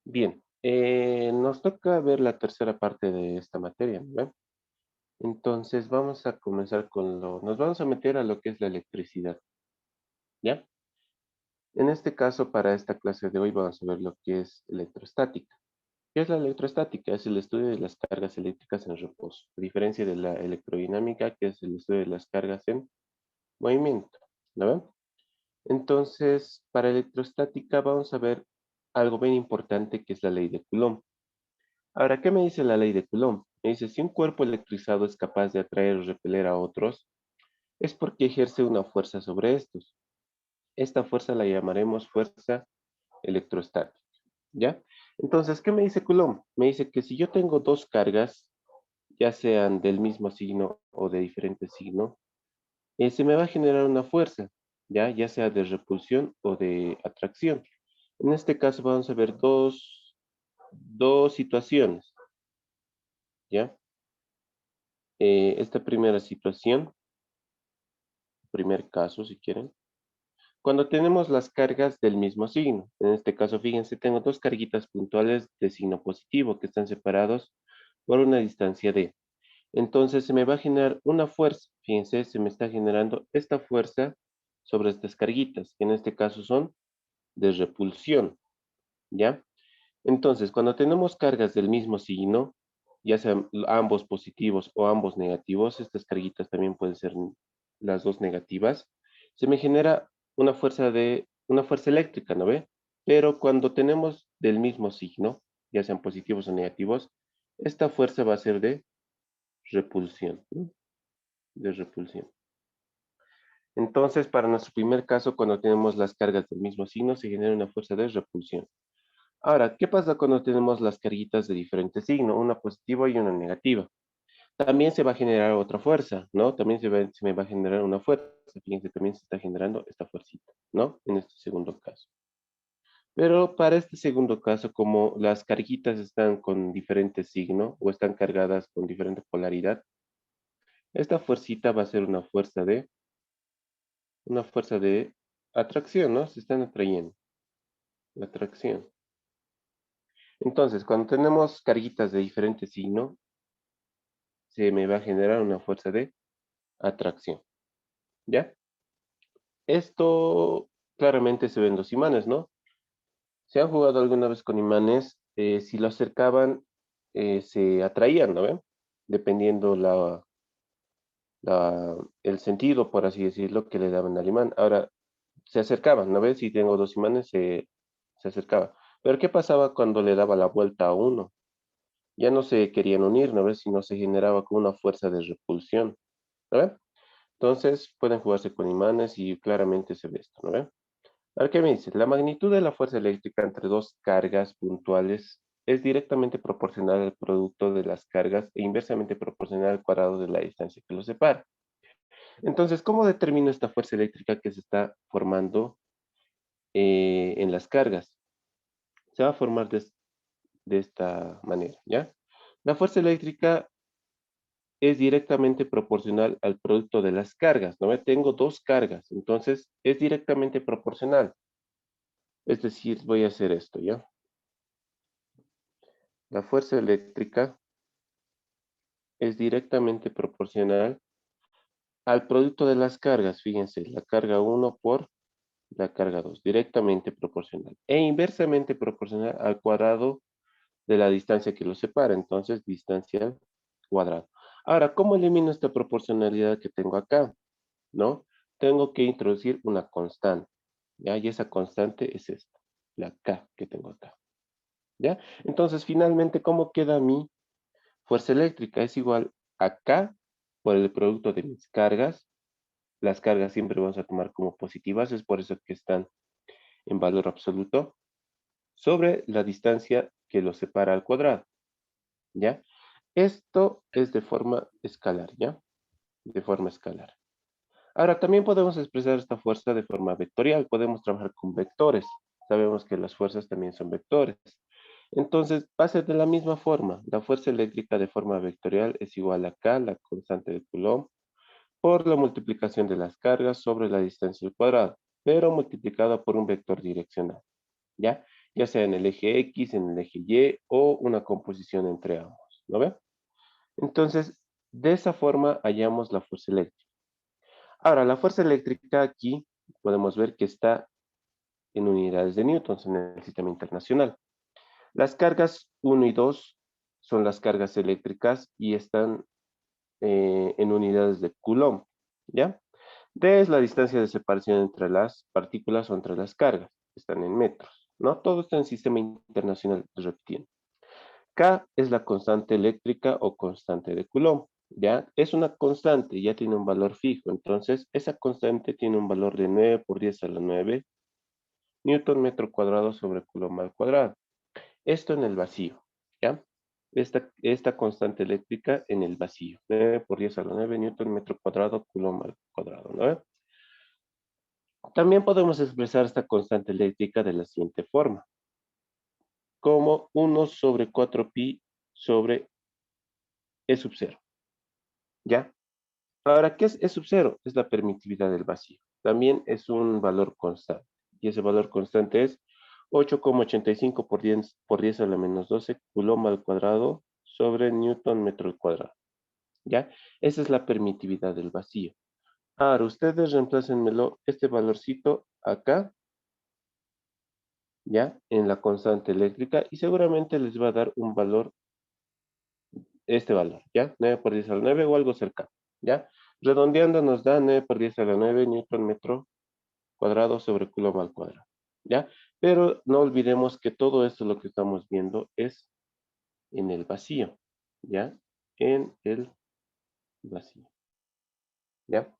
Bien, nos toca ver la tercera parte de esta materia, ¿no? Entonces vamos a comenzar nos vamos a meter a lo que es la electricidad, ¿ya? En este caso, para esta clase de hoy vamos a ver lo que es electrostática. ¿Qué es la electrostática? Es el estudio de las cargas eléctricas en reposo, a diferencia de la electrodinámica, que es el estudio de las cargas en movimiento, ¿no? Entonces, para electrostática vamos a ver algo bien importante que es la ley de Coulomb. Ahora, ¿qué me dice la ley de Coulomb? Me dice, si un cuerpo electrizado es capaz de atraer o repeler a otros, es porque ejerce una fuerza sobre estos. Esta fuerza la llamaremos fuerza electrostática, ¿ya? Entonces, ¿qué me dice Coulomb? Me dice que si yo tengo dos cargas, ya sean del mismo signo o de diferente signo, se me va a generar una fuerza, ¿ya? Ya sea de repulsión o de atracción. En este caso vamos a ver dos situaciones, ¿ya? Esta primera situación, primer caso, si quieren, cuando tenemos las cargas del mismo signo. En este caso, fíjense, tengo dos carguitas puntuales de signo positivo que están separados por una distancia d. Entonces se me va a generar una fuerza. Fíjense, se me está generando esta fuerza sobre estas carguitas, que en este caso son de repulsión, ¿ya? Entonces, cuando tenemos cargas del mismo signo, ya sean ambos positivos o ambos negativos, estas carguitas también pueden ser las dos negativas, se me genera una fuerza eléctrica, ¿no ve? Pero cuando tenemos del mismo signo, ya sean positivos o negativos, esta fuerza va a ser de repulsión, ¿no? De repulsión. Entonces, para nuestro primer caso, cuando tenemos las cargas del mismo signo, se genera una fuerza de repulsión. Ahora, ¿qué pasa cuando tenemos las carguitas de diferente signo, una positiva y una negativa? También se va a generar otra fuerza, ¿no? También se me va a generar una fuerza. Fíjense, también se está generando esta fuercita, ¿no? En este segundo caso. Pero para este segundo caso, como las carguitas están con diferente signo o están cargadas con diferente polaridad, esta fuercita va a ser una fuerza de atracción, ¿no? Se están atrayendo, la atracción. Entonces, cuando tenemos carguitas de diferente signo, se me va a generar una fuerza de atracción, ¿ya? Esto claramente se ve en los imanes, ¿no? ¿Se han jugado alguna vez con imanes? Si lo acercaban, se atraían, ¿no ven? Dependiendo el sentido, por así decirlo, que le daban al imán. Ahora, se acercaban, ¿no ves? Si tengo dos imanes, se acercaba. Pero ¿qué pasaba cuando le daba la vuelta a uno? Ya no se querían unir, ¿no ves? Sino se generaba como una fuerza de repulsión, ¿no ven? Entonces, pueden jugarse con imanes y claramente se ve esto, ¿no ven? Ahora, ¿qué me dice? La magnitud de la fuerza eléctrica entre dos cargas puntuales es directamente proporcional al producto de las cargas e inversamente proporcional al cuadrado de la distancia que los separa. Entonces, ¿cómo determino esta fuerza eléctrica que se está formando en las cargas? Se va a formar de esta manera, ¿ya? La fuerza eléctrica es directamente proporcional al producto de las cargas, ¿no? Tengo dos cargas, entonces es directamente proporcional. Es decir, voy a hacer esto, ¿ya? La fuerza eléctrica es directamente proporcional al producto de las cargas. Fíjense, la carga uno por la carga 2, directamente proporcional. E inversamente proporcional al cuadrado de la distancia que los separa. Entonces, distancia al cuadrado. Ahora, ¿cómo elimino esta proporcionalidad que tengo acá? ¿No? Tengo que introducir una constante, ¿ya? Y esa constante es esta, la K que tengo acá, ¿ya? Entonces, finalmente, ¿cómo queda mi fuerza eléctrica? Es igual a K por el producto de mis cargas. Las cargas siempre vamos a tomar como positivas, es por eso que están en valor absoluto, sobre la distancia que los separa al cuadrado, ¿ya? Esto es de forma escalar, ¿ya? De forma escalar. Ahora, también podemos expresar esta fuerza de forma vectorial. Podemos trabajar con vectores. Sabemos que las fuerzas también son vectores. Entonces, va a ser de la misma forma. La fuerza eléctrica de forma vectorial es igual a K, la constante de Coulomb, por la multiplicación de las cargas sobre la distancia al cuadrado, pero multiplicada por un vector direccional, ¿ya? ya sea en el eje X, en el eje Y o una composición entre ambos, ¿no ve? Entonces, de esa forma hallamos la fuerza eléctrica. Ahora, la fuerza eléctrica aquí podemos ver que está en unidades de newtons en el sistema internacional. Las cargas 1 y 2 son las cargas eléctricas y están en unidades de Coulomb, ¿ya? D es la distancia de separación entre las partículas o entre las cargas, están en metros, ¿no? Todo está en sistema internacional, repitiendo. K es la constante eléctrica o constante de Coulomb, ¿ya? Es una constante, ya tiene un valor fijo, entonces esa constante tiene un valor de 9 por 10 a la 9 newton metro cuadrado sobre Coulomb al cuadrado. Esto en el vacío, ¿ya? Esta constante eléctrica en el vacío, 9 por 10 a la 9 newton metro cuadrado Coulomb al cuadrado, ¿no? También podemos expresar esta constante eléctrica de la siguiente forma, como 1 sobre 4 pi sobre E sub 0, ¿ya? Ahora, ¿qué es E sub 0? Es la permitividad del vacío. También es un valor constante. Y ese valor constante es 8,85 por 10 a la menos 12 Coulomb al cuadrado sobre Newton metro al cuadrado. ¿Ya? Esa es la permitividad del vacío. Ahora, ustedes reemplácenmelo este valorcito acá, ¿ya? En la constante eléctrica y seguramente les va a dar un valor, este valor, ¿ya? 9 por 10 a la 9 o algo cercano, ¿ya? Redondeando nos da 9 por 10 a la 9 Newton metro cuadrado sobre Coulomb al cuadrado, ¿ya? Pero no olvidemos que todo esto lo que estamos viendo es en el vacío, ¿ya? En el vacío, ¿ya?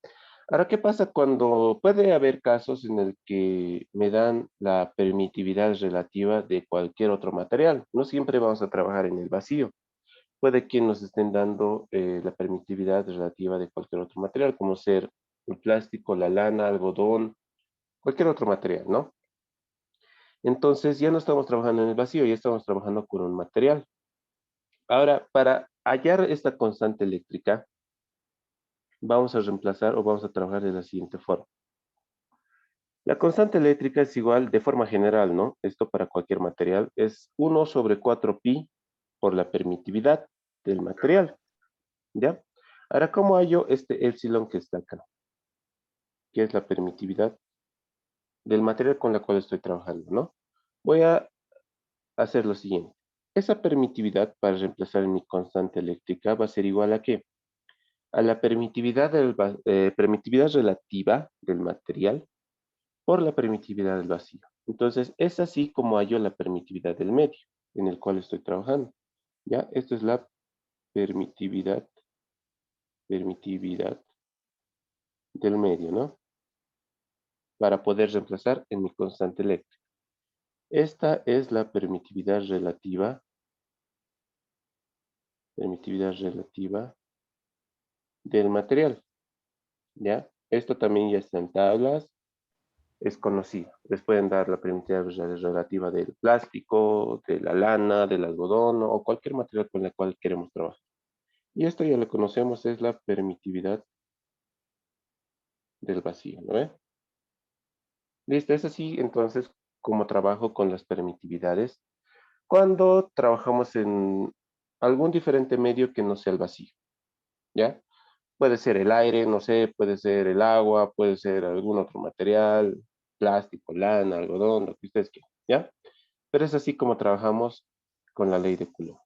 Ahora, ¿qué pasa cuando puede haber casos en el que me dan la permitividad relativa de cualquier otro material? No siempre vamos a trabajar en el vacío. Puede que nos estén dando la permitividad relativa de cualquier otro material, como ser el plástico, la lana, algodón, cualquier otro material, ¿no? Entonces ya no estamos trabajando en el vacío, ya estamos trabajando con un material. Ahora, para hallar esta constante eléctrica, vamos a reemplazar o vamos a trabajar de la siguiente forma. La constante eléctrica es igual, de forma general, ¿no? Esto para cualquier material, es 1 sobre 4 pi por la permitividad del material, ¿ya? Ahora, ¿cómo hallo este epsilon que está acá? Que es la permitividad del material con la cual estoy trabajando, ¿no? Voy a hacer lo siguiente. Esa permitividad para reemplazar en mi constante eléctrica va a ser igual a ¿qué? A la permitividad relativa del material por la permitividad del vacío. Entonces, es así como hallo la permitividad del medio en el cual estoy trabajando. ¿Ya? Esto es la permitividad del medio, ¿no? Para poder reemplazar en mi constante eléctrica. Esta es la permitividad relativa del material, ¿ya? Esto también ya está en tablas, es conocido. Les pueden dar la permitividad relativa del plástico, de la lana, del algodón o cualquier material con el cual queremos trabajar. Y esto ya lo conocemos, es la permitividad del vacío, ¿no ve? Listo, es así entonces como trabajo con las permitividades cuando trabajamos en algún diferente medio que no sea el vacío, ¿ya? Puede ser el aire, no sé, puede ser el agua, puede ser algún otro material, plástico, lana, algodón, lo que ustedes quieran, ¿ya? Pero es así como trabajamos con la ley de Coulomb,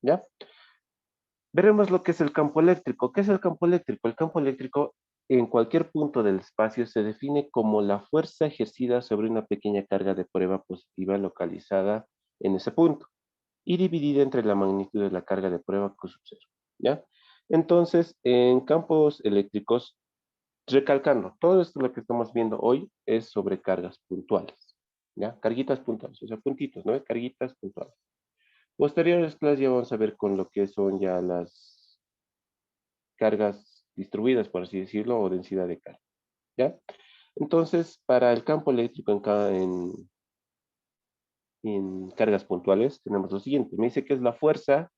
¿ya? Veremos lo que es el campo eléctrico. ¿Qué es el campo eléctrico? El campo eléctrico en cualquier punto del espacio se define como la fuerza ejercida sobre una pequeña carga de prueba positiva localizada en ese punto y dividida entre la magnitud de la carga de prueba Q sub 0, ¿ya? Entonces, en campos eléctricos, recalcando, todo esto lo que estamos viendo hoy es sobre cargas puntuales, ¿ya? Carguitas puntuales, o sea, puntitos, ¿no? Carguitas puntuales. Posteriores clases ya vamos a ver con lo que son ya las cargas distribuidas, por así decirlo, o densidad de carga, ¿ya? Entonces, para el campo eléctrico en cargas puntuales, tenemos lo siguiente. Me dice que es la fuerza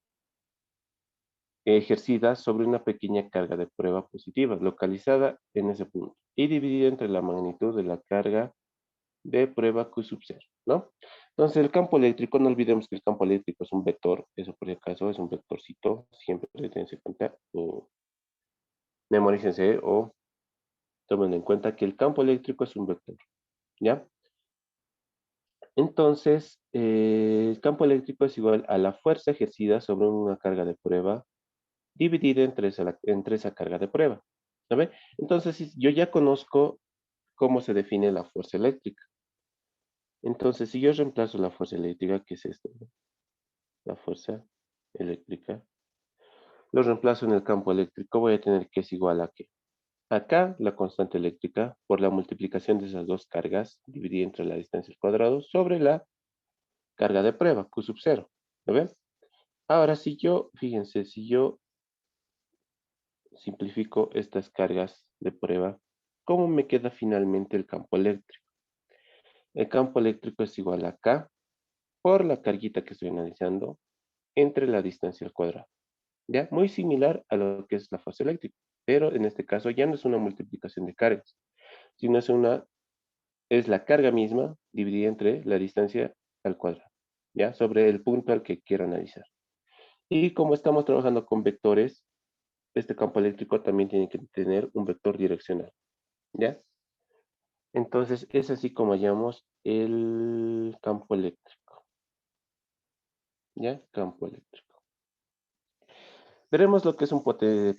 ejercida sobre una pequeña carga de prueba positiva, localizada en ese punto, y dividida entre la magnitud de la carga de prueba Q sub 0, ¿no? Entonces, el campo eléctrico, no olvidemos que el campo eléctrico es un vector, eso por si acaso es un vectorcito, siempre tenés en cuenta, o memorícense o tomen en cuenta que el campo eléctrico es un vector, ¿ya? Entonces, el campo eléctrico es igual a la fuerza ejercida sobre una carga de prueba dividida entre esa carga de prueba, ¿sabe? Entonces, si yo ya conozco cómo se define la fuerza eléctrica. Entonces, si yo reemplazo la fuerza eléctrica, que es esto, ¿no? La fuerza eléctrica, lo reemplazo en el campo eléctrico, voy a tener que es igual a qué. Acá, la constante eléctrica por la multiplicación de esas dos cargas dividida entre la distancia al cuadrado sobre la carga de prueba, Q sub 0. ¿Lo ven? Ahora, si yo, fíjense, si yo simplifico estas cargas de prueba, ¿cómo me queda finalmente el campo eléctrico? El campo eléctrico es igual a K por la carguita que estoy analizando entre la distancia al cuadrado. ¿Ya? Muy similar a lo que es la fuerza eléctrica, pero en este caso ya no es una multiplicación de cargas, sino es la carga misma dividida entre la distancia al cuadrado, ¿ya? Sobre el punto al que quiero analizar. Y como estamos trabajando con vectores, este campo eléctrico también tiene que tener un vector direccional, ¿ya? Entonces es así como llamamos el campo eléctrico, ¿ya? Campo eléctrico. Veremos lo que es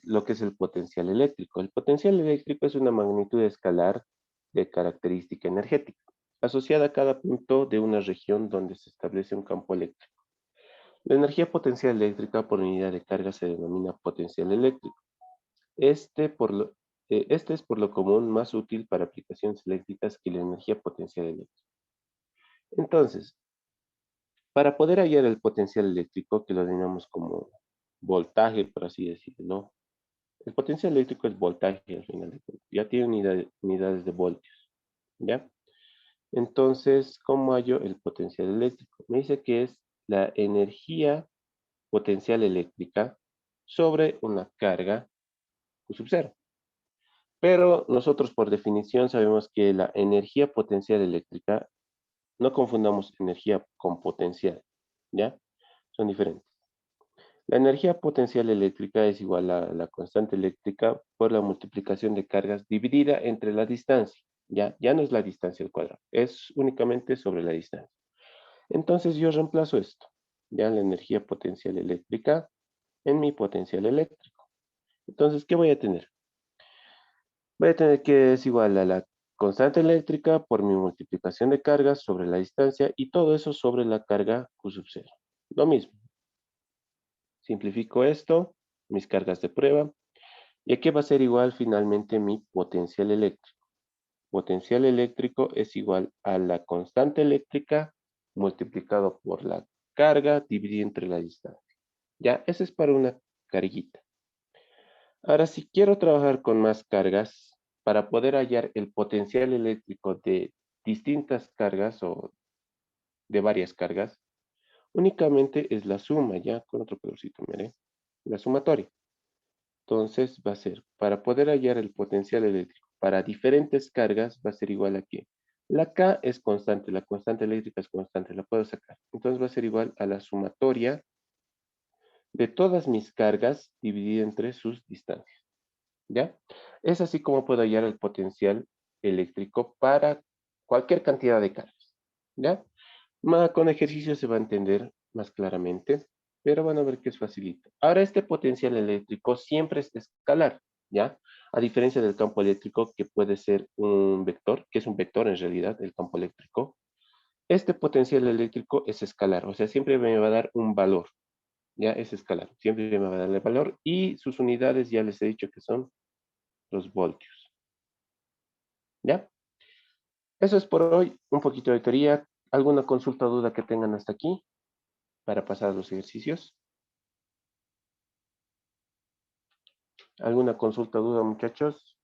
lo que es el potencial eléctrico. El potencial eléctrico es una magnitud escalar de característica energética, asociada a cada punto de una región donde se establece un campo eléctrico. La energía potencial eléctrica por unidad de carga se denomina potencial eléctrico. Este, este es por lo común más útil para aplicaciones eléctricas que la energía potencial eléctrica. Entonces, para poder hallar el potencial eléctrico, que lo denominamos como voltaje, por así decirlo, ¿no? El potencial eléctrico es voltaje al final de cuentas. Ya tiene unidades de voltios, ¿ya? Entonces, ¿cómo hallo el potencial eléctrico? Me dice que es la energía potencial eléctrica sobre una carga Q sub 0. Pero nosotros por definición sabemos que la energía potencial eléctrica, no confundamos energía con potencial, ¿ya? Son diferentes. La energía potencial eléctrica es igual a la constante eléctrica por la multiplicación de cargas dividida entre la distancia. Ya no es la distancia al cuadrado, es únicamente sobre la distancia. Entonces yo reemplazo esto, ya la energía potencial eléctrica en mi potencial eléctrico. Entonces, ¿qué voy a tener? Voy a tener que es igual a la constante eléctrica por mi multiplicación de cargas sobre la distancia y todo eso sobre la carga Q sub 0. Lo mismo, simplifico esto, mis cargas de prueba, y aquí va a ser igual finalmente mi potencial eléctrico. Potencial eléctrico es igual a la constante eléctrica multiplicado por la carga dividido entre la distancia. Ya, eso es para una carguita. Ahora, si quiero trabajar con más cargas, para poder hallar el potencial eléctrico de distintas cargas o de varias cargas, únicamente es la suma, ya con otro colorcito, mire, la sumatoria. Entonces va a ser, para poder hallar el potencial eléctrico para diferentes cargas, va a ser igual a que la K es constante, la constante eléctrica es constante, la puedo sacar. Entonces va a ser igual a la sumatoria de todas mis cargas dividida entre sus distancias. ¿Ya? Es así como puedo hallar el potencial eléctrico para cualquier cantidad de cargas. ¿Ya? Con ejercicio se va a entender más claramente, pero van a ver que es facilito. Ahora, este potencial eléctrico siempre es escalar, ¿ya? A diferencia del campo eléctrico, que puede ser un vector, que es un vector en realidad, el campo eléctrico. Este potencial eléctrico es escalar, o sea, siempre me va a dar un valor, ¿ya? Es escalar, siempre me va a dar el valor y sus unidades ya les he dicho que son los voltios, ¿ya? Eso es por hoy, un poquito de teoría. ¿Alguna consulta o duda que tengan hasta aquí para pasar a los ejercicios? ¿Alguna consulta o duda, muchachos?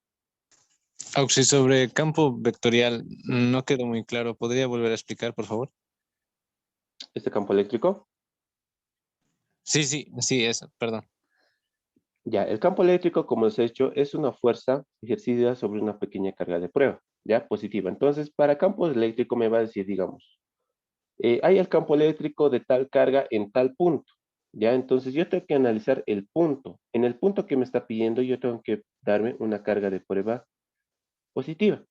Auxi, sobre campo vectorial, no quedó muy claro. ¿Podría volver a explicar, por favor? Este campo eléctrico. Sí, eso, perdón. Ya, el campo eléctrico, como les he dicho, es una fuerza ejercida sobre una pequeña carga de prueba, ya, positiva. Entonces, para campo eléctrico me va a decir, digamos, hay el campo eléctrico de tal carga en tal punto. ¿Ya? Entonces yo tengo que analizar el punto. En el punto que me está pidiendo, yo tengo que darme una carga de prueba positiva.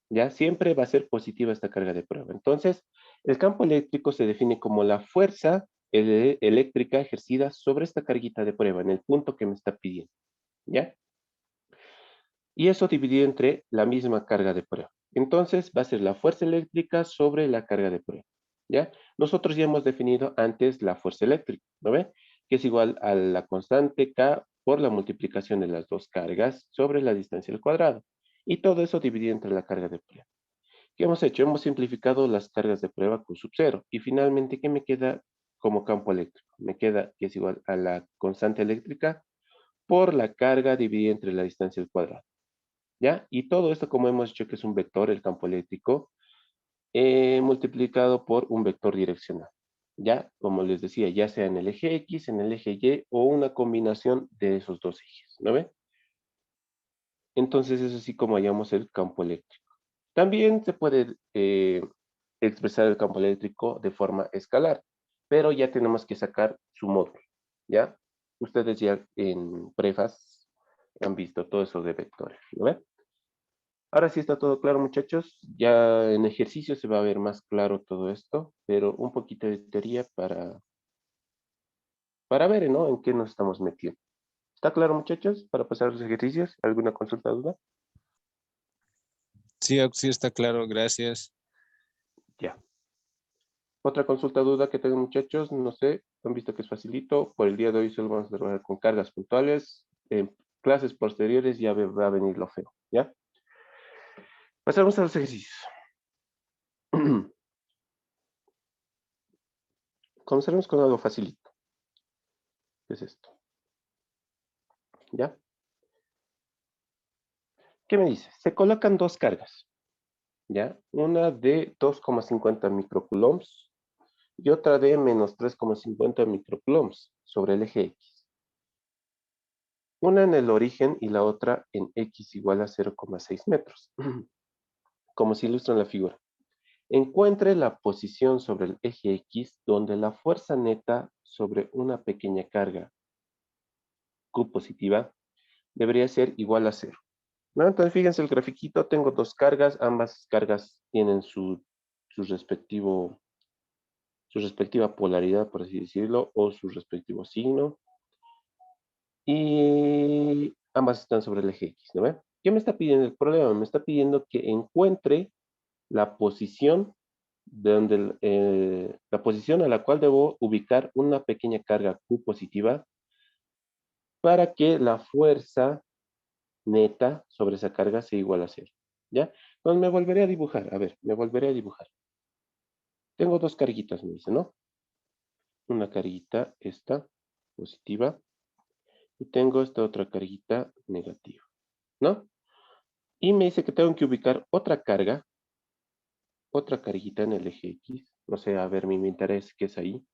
¿Ya? Siempre va a ser positiva esta carga de prueba. Entonces, el campo eléctrico se define como la fuerza eléctrica ejercida sobre esta carguita de prueba en el punto que me está pidiendo. ¿Ya? Y eso dividido entre la misma carga de prueba. Entonces, va a ser la fuerza eléctrica sobre la carga de prueba. ¿Ya? Nosotros ya hemos definido antes la fuerza eléctrica, ¿no ve? Que es igual a la constante K por la multiplicación de las dos cargas sobre la distancia al cuadrado. Y todo eso dividido entre la carga de prueba. ¿Qué hemos hecho? Hemos simplificado las cargas de prueba Q sub 0. Y finalmente, ¿qué me queda como campo eléctrico? Me queda que es igual a la constante eléctrica por la carga dividida entre la distancia al cuadrado. ¿Ya? Y todo esto, como hemos dicho que es un vector, el campo eléctrico, multiplicado por un vector direccional. ¿Ya? Como les decía, ya sea en el eje X, en el eje Y o una combinación de esos dos ejes. ¿No ven? Entonces es así como hallamos el campo eléctrico. También se puede expresar el campo eléctrico de forma escalar, pero ya tenemos que sacar su módulo, ¿ya? Ustedes ya en prefas han visto todo eso de vectores, ¿no ven? Ahora sí está todo claro, muchachos. Ya en ejercicio se va a ver más claro todo esto, pero un poquito de teoría para ver, ¿no? En qué nos estamos metiendo. ¿Está claro, muchachos? Para pasar los ejercicios, ¿alguna consulta, duda? Sí, sí está claro, gracias. Ya. Otra consulta, duda que tengan, muchachos, no sé, han visto que es facilito. Por el día de hoy solo vamos a trabajar con cargas puntuales. En clases posteriores ya va a venir lo feo, ¿ya? Pasamos a los ejercicios. Comenzaremos con algo facilito. ¿Qué es esto? ¿Ya? ¿Qué me dice? Se colocan dos cargas, ¿ya? Una de 2,50 microcoulombs y otra de menos 3,50 microcoulombs sobre el eje X. Una en el origen y la otra en X igual a 0,6 metros, como se ilustra en la figura. Encuentre la posición sobre el eje X donde la fuerza neta sobre una pequeña carga Q positiva debería ser igual a 0. ¿No? Entonces, fíjense el grafiquito, tengo dos cargas, ambas cargas tienen su respectiva polaridad, por así decirlo, o su respectivo signo, y ambas están sobre el eje X, ¿no ve? ¿Qué me está pidiendo el problema? Me está pidiendo que encuentre la posición la posición a la cual debo ubicar una pequeña carga Q positiva para que la fuerza neta sobre esa carga sea igual a 0. ¿Ya? Entonces me volveré a dibujar. A ver, me volveré a dibujar. Tengo dos carguitas, me dice, ¿no? Una carguita, esta, positiva, y tengo esta otra carguita negativa, ¿no? Y me dice que tengo que ubicar otra carguita en el eje X. No sé, a ver, me interesa qué es ahí.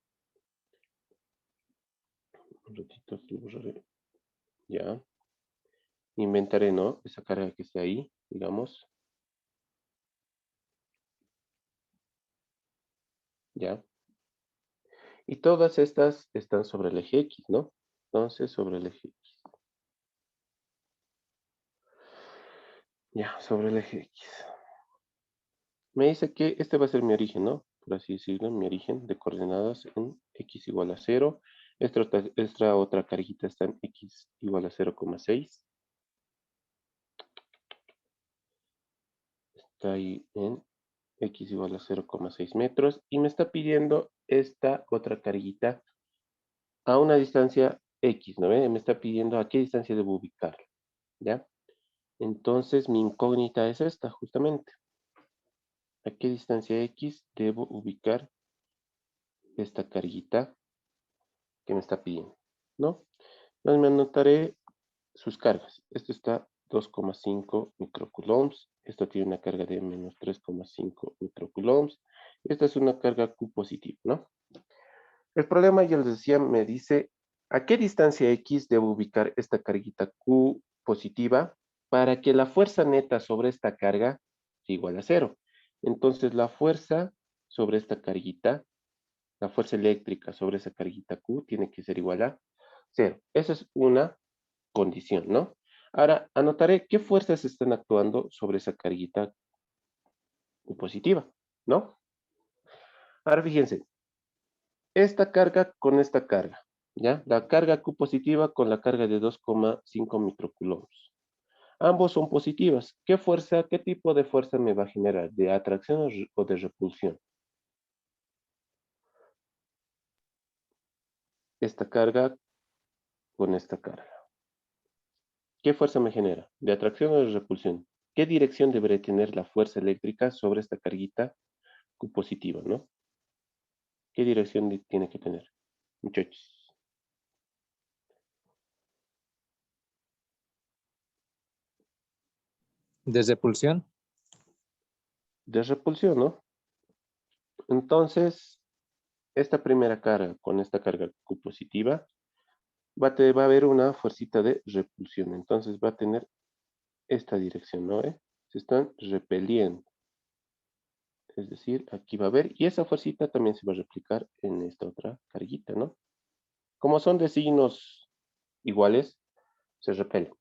Un ratito, dibujaré. Ya. Inventaré, ¿no? Esa carga que esté ahí, digamos. Ya. Y todas estas están sobre el eje X, ¿no? Entonces, sobre el eje X. Ya, sobre el eje X. Me dice que este va a ser mi origen, ¿no? Por así decirlo, mi origen de coordenadas en X igual a 0. Esta otra carguita está en X igual a 0,6. Está ahí en X igual a 0,6 metros. Y me está pidiendo esta otra carguita a una distancia X, ¿no ve? Me está pidiendo a qué distancia debo ubicarla, ¿ya? Entonces mi incógnita es esta, justamente. ¿A qué distancia X debo ubicar esta carguita que me está pidiendo? ¿No? Entonces me anotaré sus cargas. Esto está 2,5 microcoulombs. Esto tiene una carga de menos 3,5 microcoulombs. Esta es una carga Q positiva, ¿no? El problema, ya les decía, me dice a qué distancia X debo ubicar esta carguita Q positiva para que la fuerza neta sobre esta carga sea igual a 0. Entonces la fuerza sobre esta carguita, la fuerza eléctrica sobre esa carguita Q tiene que ser igual a 0. Esa es una condición, ¿no? Ahora, anotaré qué fuerzas están actuando sobre esa carguita Q positiva, ¿no? Ahora fíjense, esta carga con esta carga, ¿ya? La carga Q positiva con la carga de 2,5 microcoulombs. Ambos son positivas. ¿Qué tipo de fuerza me va a generar? ¿De atracción o de repulsión? Esta carga con esta carga. ¿Qué fuerza me genera? ¿De atracción o de repulsión? ¿Qué dirección debería tener la fuerza eléctrica sobre esta carguita Q positiva, ¿no? ¿Qué dirección tiene que tener, muchachos? ¿De repulsión? De repulsión, ¿no? Entonces, esta primera carga con esta carga Q positiva va a haber una fuercita de repulsión. Entonces va a tener esta dirección, ¿no? Se están repeliendo. Es decir, aquí va a haber, y esa fuercita también se va a replicar en esta otra carguita, ¿no? Como son de signos iguales, se repelen,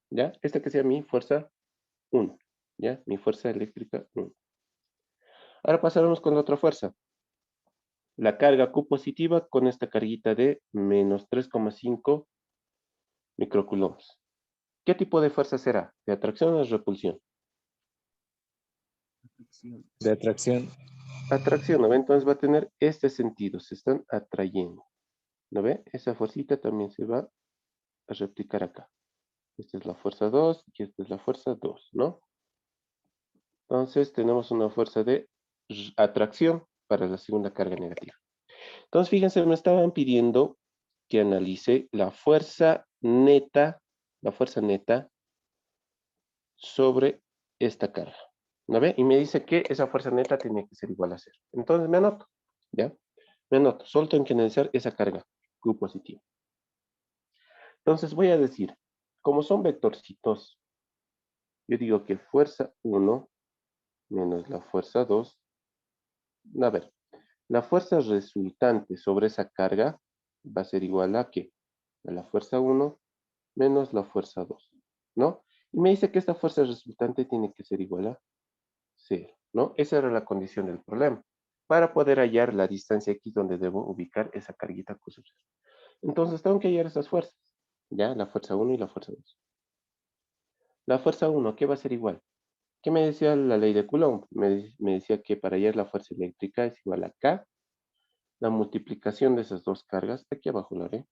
¿ya? Esta que sea mi fuerza 1, ¿ya? Mi fuerza eléctrica 1. Ahora pasaremos con la otra fuerza. La carga Q positiva con esta carguita de menos 3,5 microcoulombs. ¿Qué tipo de fuerza será? ¿De atracción o de repulsión? De atracción. Atracción, ¿no ve? Entonces va a tener este sentido, se están atrayendo, ¿no ve? Esa fuercita también se va a replicar acá. Esta es la fuerza 2 y esta es la fuerza 2, ¿no? Entonces tenemos una fuerza de atracción para la segunda carga negativa. Entonces fíjense, me estaban pidiendo que analice la fuerza neta sobre esta carga, ¿no ve? Y me dice que esa fuerza neta tiene que ser igual a 0. Entonces me anoto, ¿ya? Me anoto, solo tengo que analizar esa carga Q positiva. Entonces voy a decir, como son vectorcitos, yo digo que fuerza 1 menos la fuerza 2, a ver, la fuerza resultante sobre esa carga va a ser igual a ¿qué? A la fuerza 1 menos la fuerza 2, ¿no? Y me dice que esta fuerza resultante tiene que ser igual a 0, ¿no? Esa era la condición del problema, para poder hallar la distancia X donde debo ubicar esa carguita Q sub 0. Entonces tengo que hallar esas fuerzas, ¿ya? La fuerza 1 y la fuerza 2. La fuerza 1, ¿qué va a ser igual? ¿Qué me decía la ley de Coulomb? Me decía que para hallar la fuerza eléctrica es igual a K, la multiplicación de esas dos cargas, aquí abajo lo haré.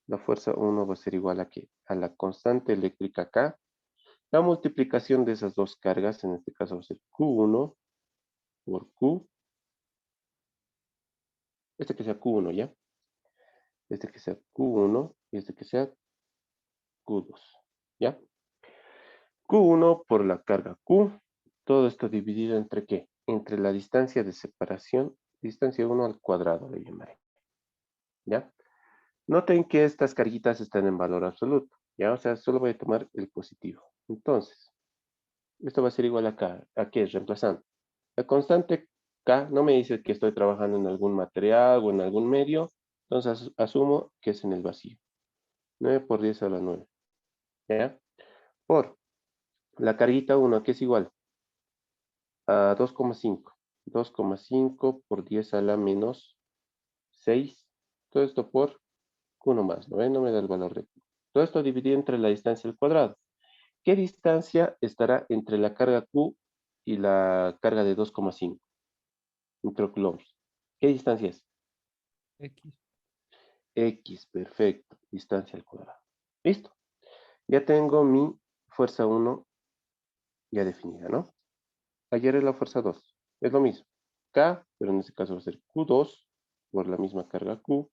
La fuerza 1 va a ser igual a ¿qué? A la constante eléctrica K. La multiplicación de esas dos cargas, en este caso va a ser Q1 por Q. Este que sea Q1, ¿ya? Este que sea Q1 y este que sea Q2, ¿ya? Q1 por la carga Q. Todo esto dividido entre ¿qué? Entre la distancia de separación, distancia 1 al cuadrado le llamaré, ¿ya? Noten que estas carguitas están en valor absoluto, ¿ya? O sea, solo voy a tomar el positivo. Entonces, esto va a ser igual ¿a qué? Reemplazando. La constante K no me dice que estoy trabajando en algún material o en algún medio, entonces asumo que es en el vacío. 9 por 10 a la 9, ¿ya? Por la carguita 1, que es igual a 2,5. 2,5 por 10 a la menos 6. Todo esto por Q1 más, ¿no? No me da el valor de Q. Todo esto dividido entre la distancia al cuadrado. ¿Qué distancia estará entre la carga Q y la carga de 2,5 microcoulombs? ¿Qué distancia es? X. X, perfecto. Distancia al cuadrado. Listo. Ya tengo mi fuerza 1 ya definida, ¿no? Ayer es la fuerza 2. Es lo mismo. K, pero en este caso va a ser Q2 por la misma carga Q,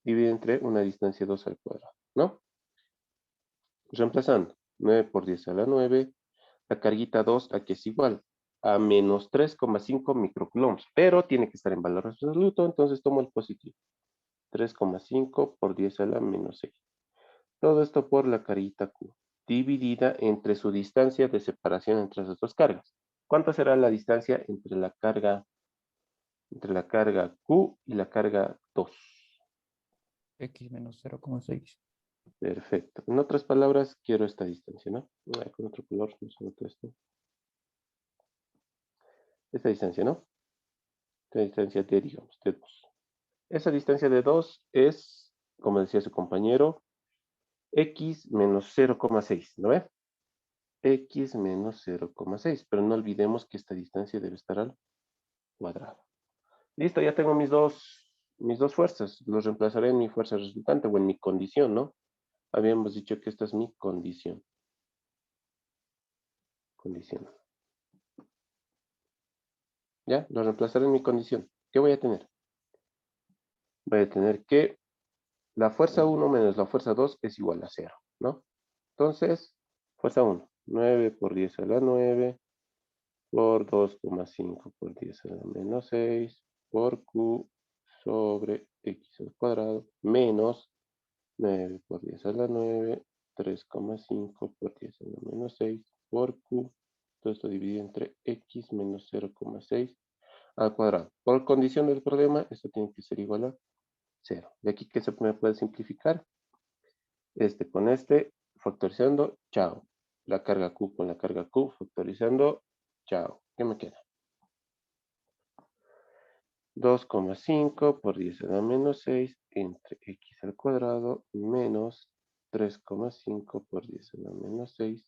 dividido entre una distancia 2 al cuadrado, ¿no? Reemplazando. 9 por 10 a la 9. La carguita 2 aquí es igual a menos 3,5 microcoulombs, pero tiene que estar en valor absoluto, entonces tomo el positivo. 3,5 por 10 a la menos 6. Todo esto por la carguita Q, dividida entre su distancia de separación entre esas dos cargas. ¿Cuánto será la distancia entre la carga entre la carga Q y la carga 2. X menos 0,6. Perfecto. En otras palabras, quiero esta distancia, ¿no? Con otro color, no se nota esto. Esta distancia, ¿no? Esta distancia de, digamos, de 2. Esa distancia de 2 es, como decía su compañero, x menos 0,6, ¿no ve? X menos 0,6, pero no olvidemos que esta distancia debe estar al cuadrado. Listo, ya tengo mis dos fuerzas. Los reemplazaré en mi fuerza resultante o en mi condición, ¿no? Habíamos dicho que esta es mi condición. Condición. ¿Ya? Lo reemplazaré en mi condición. ¿Qué voy a tener? Voy a tener que la fuerza 1 menos la fuerza 2 es igual a 0, ¿no? Entonces, fuerza 1, 9 por 10 a la 9, por 2,5 por 10 a la menos 6, por Q sobre X al cuadrado, menos 9 por 10 a la 9, 3,5 por 10 a la menos 6, por Q, todo esto dividido entre X menos 0,6 al cuadrado. Por condición del problema, esto tiene que ser igual a 0. De aquí que se me puede simplificar. Este con este, factorizando, chao. La carga Q con la carga Q, factorizando, chao. ¿Qué me queda? 2,5 por 10 a la menos 6 entre X al cuadrado menos 3,5 por 10 a la menos 6.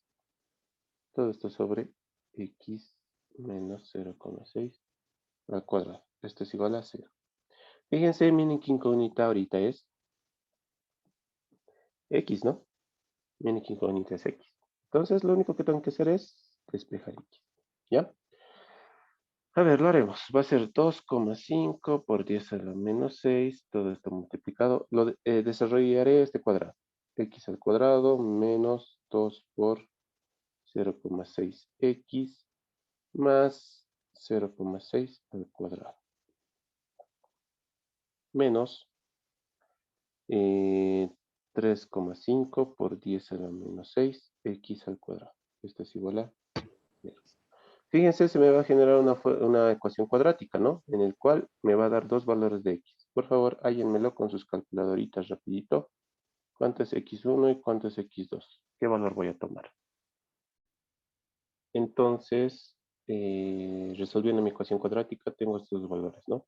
Todo esto sobre X menos 0,6 al cuadrado. Esto es igual a 0. Fíjense, miren que incógnita ahorita es X, ¿no? Miren que incógnita es X. Entonces, lo único que tengo que hacer es despejar X. ¿Ya? A ver, lo haremos. Va a ser 2,5 por 10 a la menos 6. Todo esto multiplicado. Desarrollaré este cuadrado. X al cuadrado menos 2 por 0,6x más 0,6 al cuadrado. Menos 3,5 por 10 a la menos 6 x al cuadrado. Esto es igual a 0. Fíjense, se me va a generar una ecuación cuadrática, ¿no? En el cual me va a dar dos valores de x. Por favor, hállenmelo con sus calculadoritas rapidito. ¿Cuánto es x1 y cuánto es x2? ¿Qué valor voy a tomar? Entonces, resolviendo mi ecuación cuadrática, tengo estos dos valores, ¿no?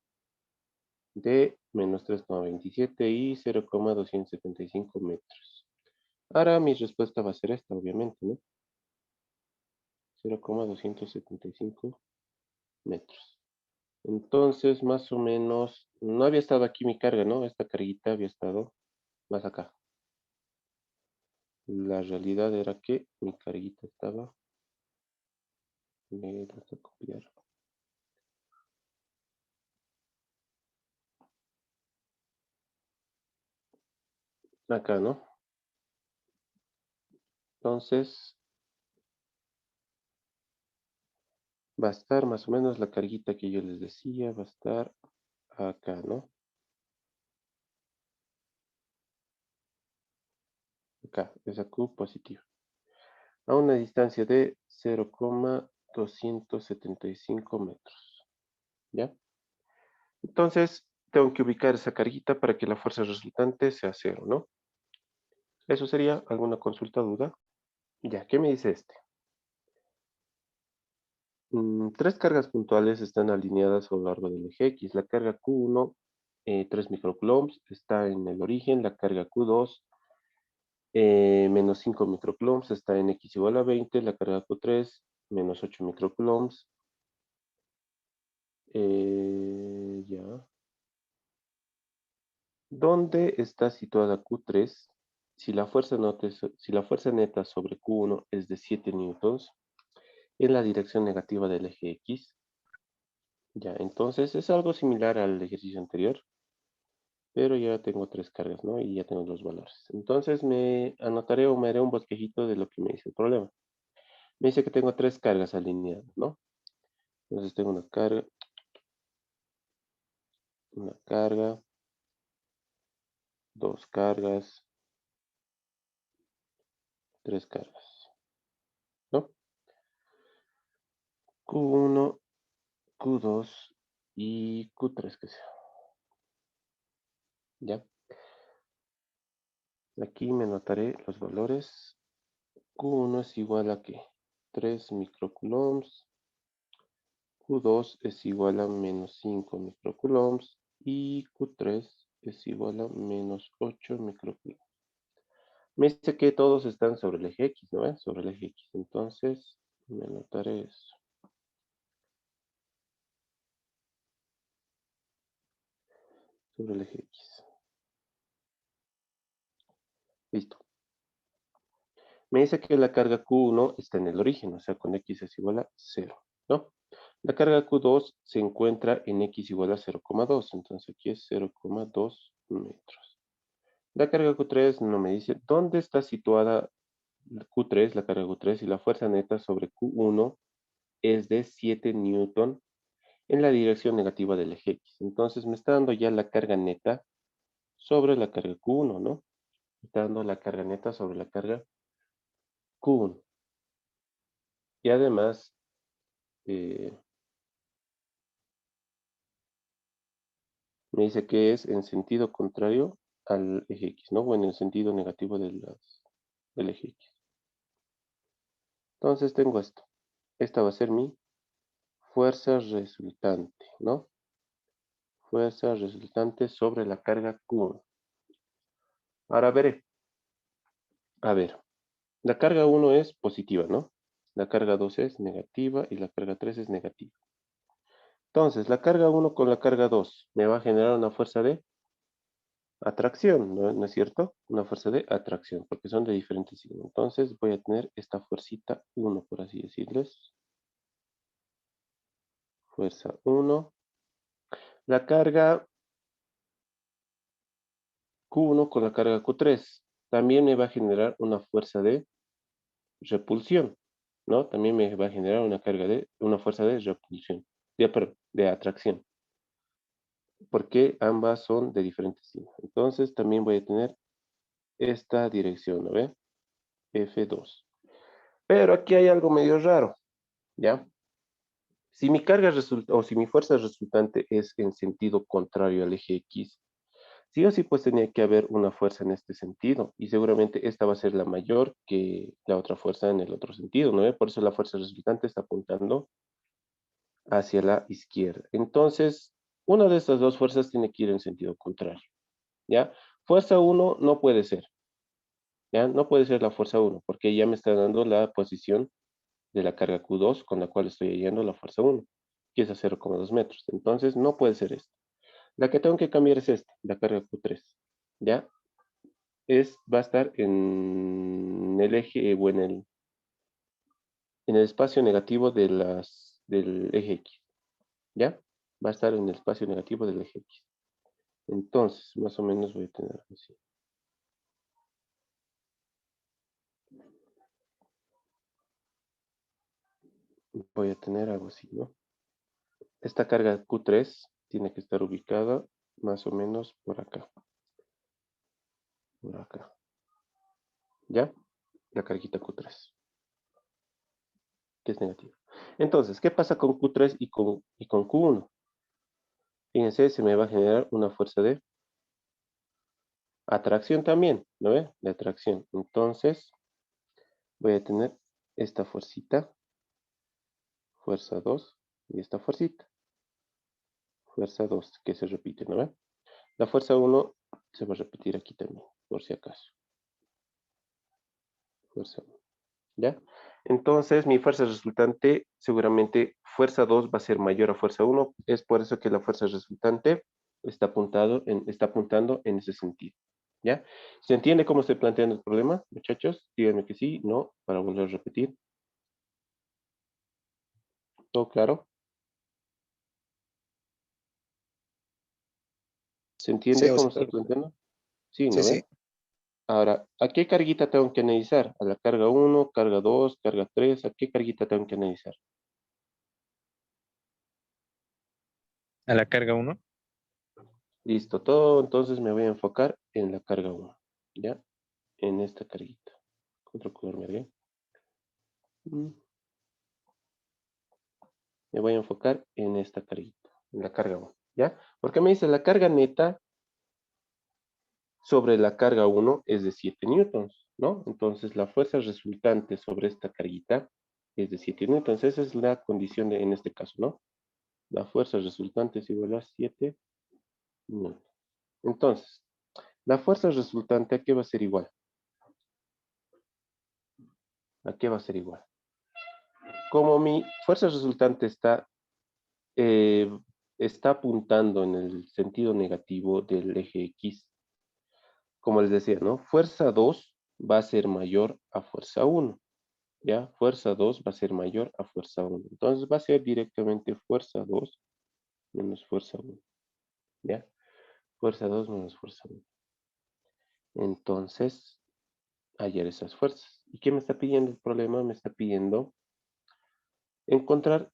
De menos 3,27 y 0,275 metros. Ahora mi respuesta va a ser esta, obviamente, ¿no? 0,275 metros. Entonces, más o menos, no había estado aquí mi carga, ¿no? Esta carguita había estado más acá. La realidad era que mi carguita estaba, me vas a copiar. Acá, ¿no? Entonces, va a estar más o menos la carguita que yo les decía, va a estar acá, ¿no? Acá, esa Q positiva. A una distancia de 0,275 metros. ¿Ya? Entonces, tengo que ubicar esa carguita para que la fuerza resultante sea cero, ¿no? Eso sería alguna consulta, duda. Ya, ¿qué me dice este? Tres cargas puntuales están alineadas a lo largo del eje X. La carga Q1, 3 microcoulombs, está en el origen. La carga Q2, menos 5 microcoulombs, está en X igual a 20. La carga Q3, menos 8 microcoulombs. Ya. ¿Dónde está situada Q3? Si la fuerza neta sobre Q1 es de 7 newtons, en la dirección negativa del eje X. Ya, entonces es algo similar al ejercicio anterior, pero ya tengo tres cargas, ¿no? Y ya tengo los valores. Entonces me anotaré o me haré un bosquejito de lo que me dice el problema. Me dice que tengo tres cargas alineadas, ¿no? Entonces tengo una carga, dos cargas, tres cargas, ¿no? Q1, Q2 y Q3 que sea. ¿Ya? Aquí me notaré los valores. Q1 es igual a ¿qué? 3 microcoulombs. Q2 es igual a menos 5 microcoulombs. Y Q3 es igual a menos 8 microcoulombs. Me dice que todos están sobre el eje X, ¿no ven? Sobre el eje X. Entonces, me anotaré eso. Sobre el eje X. Listo. Me dice que la carga Q1 está en el origen, o sea, con X es igual a 0, ¿no? La carga Q2 se encuentra en X igual a 0,2, entonces aquí es 0,2 metros. La carga Q3 no me dice dónde está situada Q3, la carga Q3, y la fuerza neta sobre Q1 es de 7 newton en la dirección negativa del eje X. Entonces me está dando ya la carga neta sobre la carga Q1, ¿no? Me está dando la carga neta sobre la carga Q1. Y además, me dice que es en sentido contrario al eje X, ¿no? O en el sentido negativo del eje X. Entonces tengo esto. Esta va a ser mi fuerza resultante, ¿no? Fuerza resultante sobre la carga Q1. Ahora veré. A ver, la carga 1 es positiva, ¿no? La carga 2 es negativa y la carga 3 es negativa. Entonces, la carga 1 con la carga 2 me va a generar una fuerza de atracción, ¿no es cierto? Una fuerza de atracción, porque son de diferentes signos. Entonces, voy a tener esta fuercita 1, por así decirles. Fuerza 1. La carga Q1 con la carga Q3 también me va a generar una fuerza de repulsión, ¿no? También me va a generar una fuerza de repulsión, de atracción, porque ambas son de diferentes signos. Entonces, también voy a tener esta dirección, ¿no ve? F2. Pero aquí hay algo medio raro, ¿ya? Si mi carga resulta, o si mi fuerza resultante es en sentido contrario al eje X, sí o sí pues tenía que haber una fuerza en este sentido, y seguramente esta va a ser la mayor que la otra fuerza en el otro sentido, ¿no ve? Por eso la fuerza resultante está apuntando hacia la izquierda. Entonces, una de estas dos fuerzas tiene que ir en sentido contrario, ¿ya? Fuerza 1 no puede ser, ¿ya? No puede ser la fuerza 1, porque ya me está dando la posición de la carga Q2 con la cual estoy hallando la fuerza 1, que es a 0,2 metros. Entonces, no puede ser esta. La que tengo que cambiar es esta, la carga Q3, ¿ya? Va a estar en el eje o en el espacio negativo del eje X, ¿ya? Va a estar en el espacio negativo del eje X. Entonces, más o menos voy a tener algo así. Voy a tener algo así, ¿no? Esta carga Q3 tiene que estar ubicada más o menos por acá. Por acá. ¿Ya? La carguita Q3, que es negativa. Entonces, ¿qué pasa con Q3 y con Q1? Fíjense, se me va a generar una fuerza de atracción también, ¿no ve? De atracción. Entonces, voy a tener esta fuercita, fuerza 2, y esta fuercita, fuerza 2, que se repite, ¿no ve? La fuerza 1 se va a repetir aquí también, por si acaso. Fuerza 1, ¿ya? Entonces, mi fuerza resultante, seguramente fuerza 2 va a ser mayor a fuerza 1. Es por eso que la fuerza resultante está apuntando en ese sentido, ¿ya? ¿Se entiende cómo estoy planteando el problema, muchachos? Díganme que sí, no, para volver a repetir. ¿Todo claro? ¿Se Sí, entiende cómo estoy auxiliar. planteando? Sí, Sí, ¿no sí. ve? Ahora, ¿a qué carguita tengo que analizar? ¿A la carga 1, carga 2, carga 3? ¿A qué carguita tengo que analizar? A la carga 1. Listo, todo, entonces me voy a enfocar en la carga 1, ¿ya? En esta carguita. Otro color me haré. Me voy a enfocar en esta carguita, En la carga 1, ¿ya? Porque me dice la carga neta sobre la carga 1 es de 7 newtons, ¿no? Entonces la fuerza resultante sobre esta carguita es de 7 newtons. Esa es la condición en este caso, ¿no? La fuerza resultante es igual a 7 newtons. Entonces, la fuerza resultante, ¿a qué va a ser igual? ¿A qué va a ser igual? Como mi fuerza resultante eh, está apuntando en el sentido negativo del eje X, como les decía, ¿no? Fuerza 2 va a ser mayor a fuerza 1, ¿ya? Fuerza 2 va a ser mayor a fuerza 1. Entonces va a ser directamente fuerza 2 menos fuerza 1, ¿ya? Fuerza 2 menos fuerza 1. Entonces, hallar esas fuerzas. ¿Y qué me está pidiendo el problema? Me está pidiendo encontrar,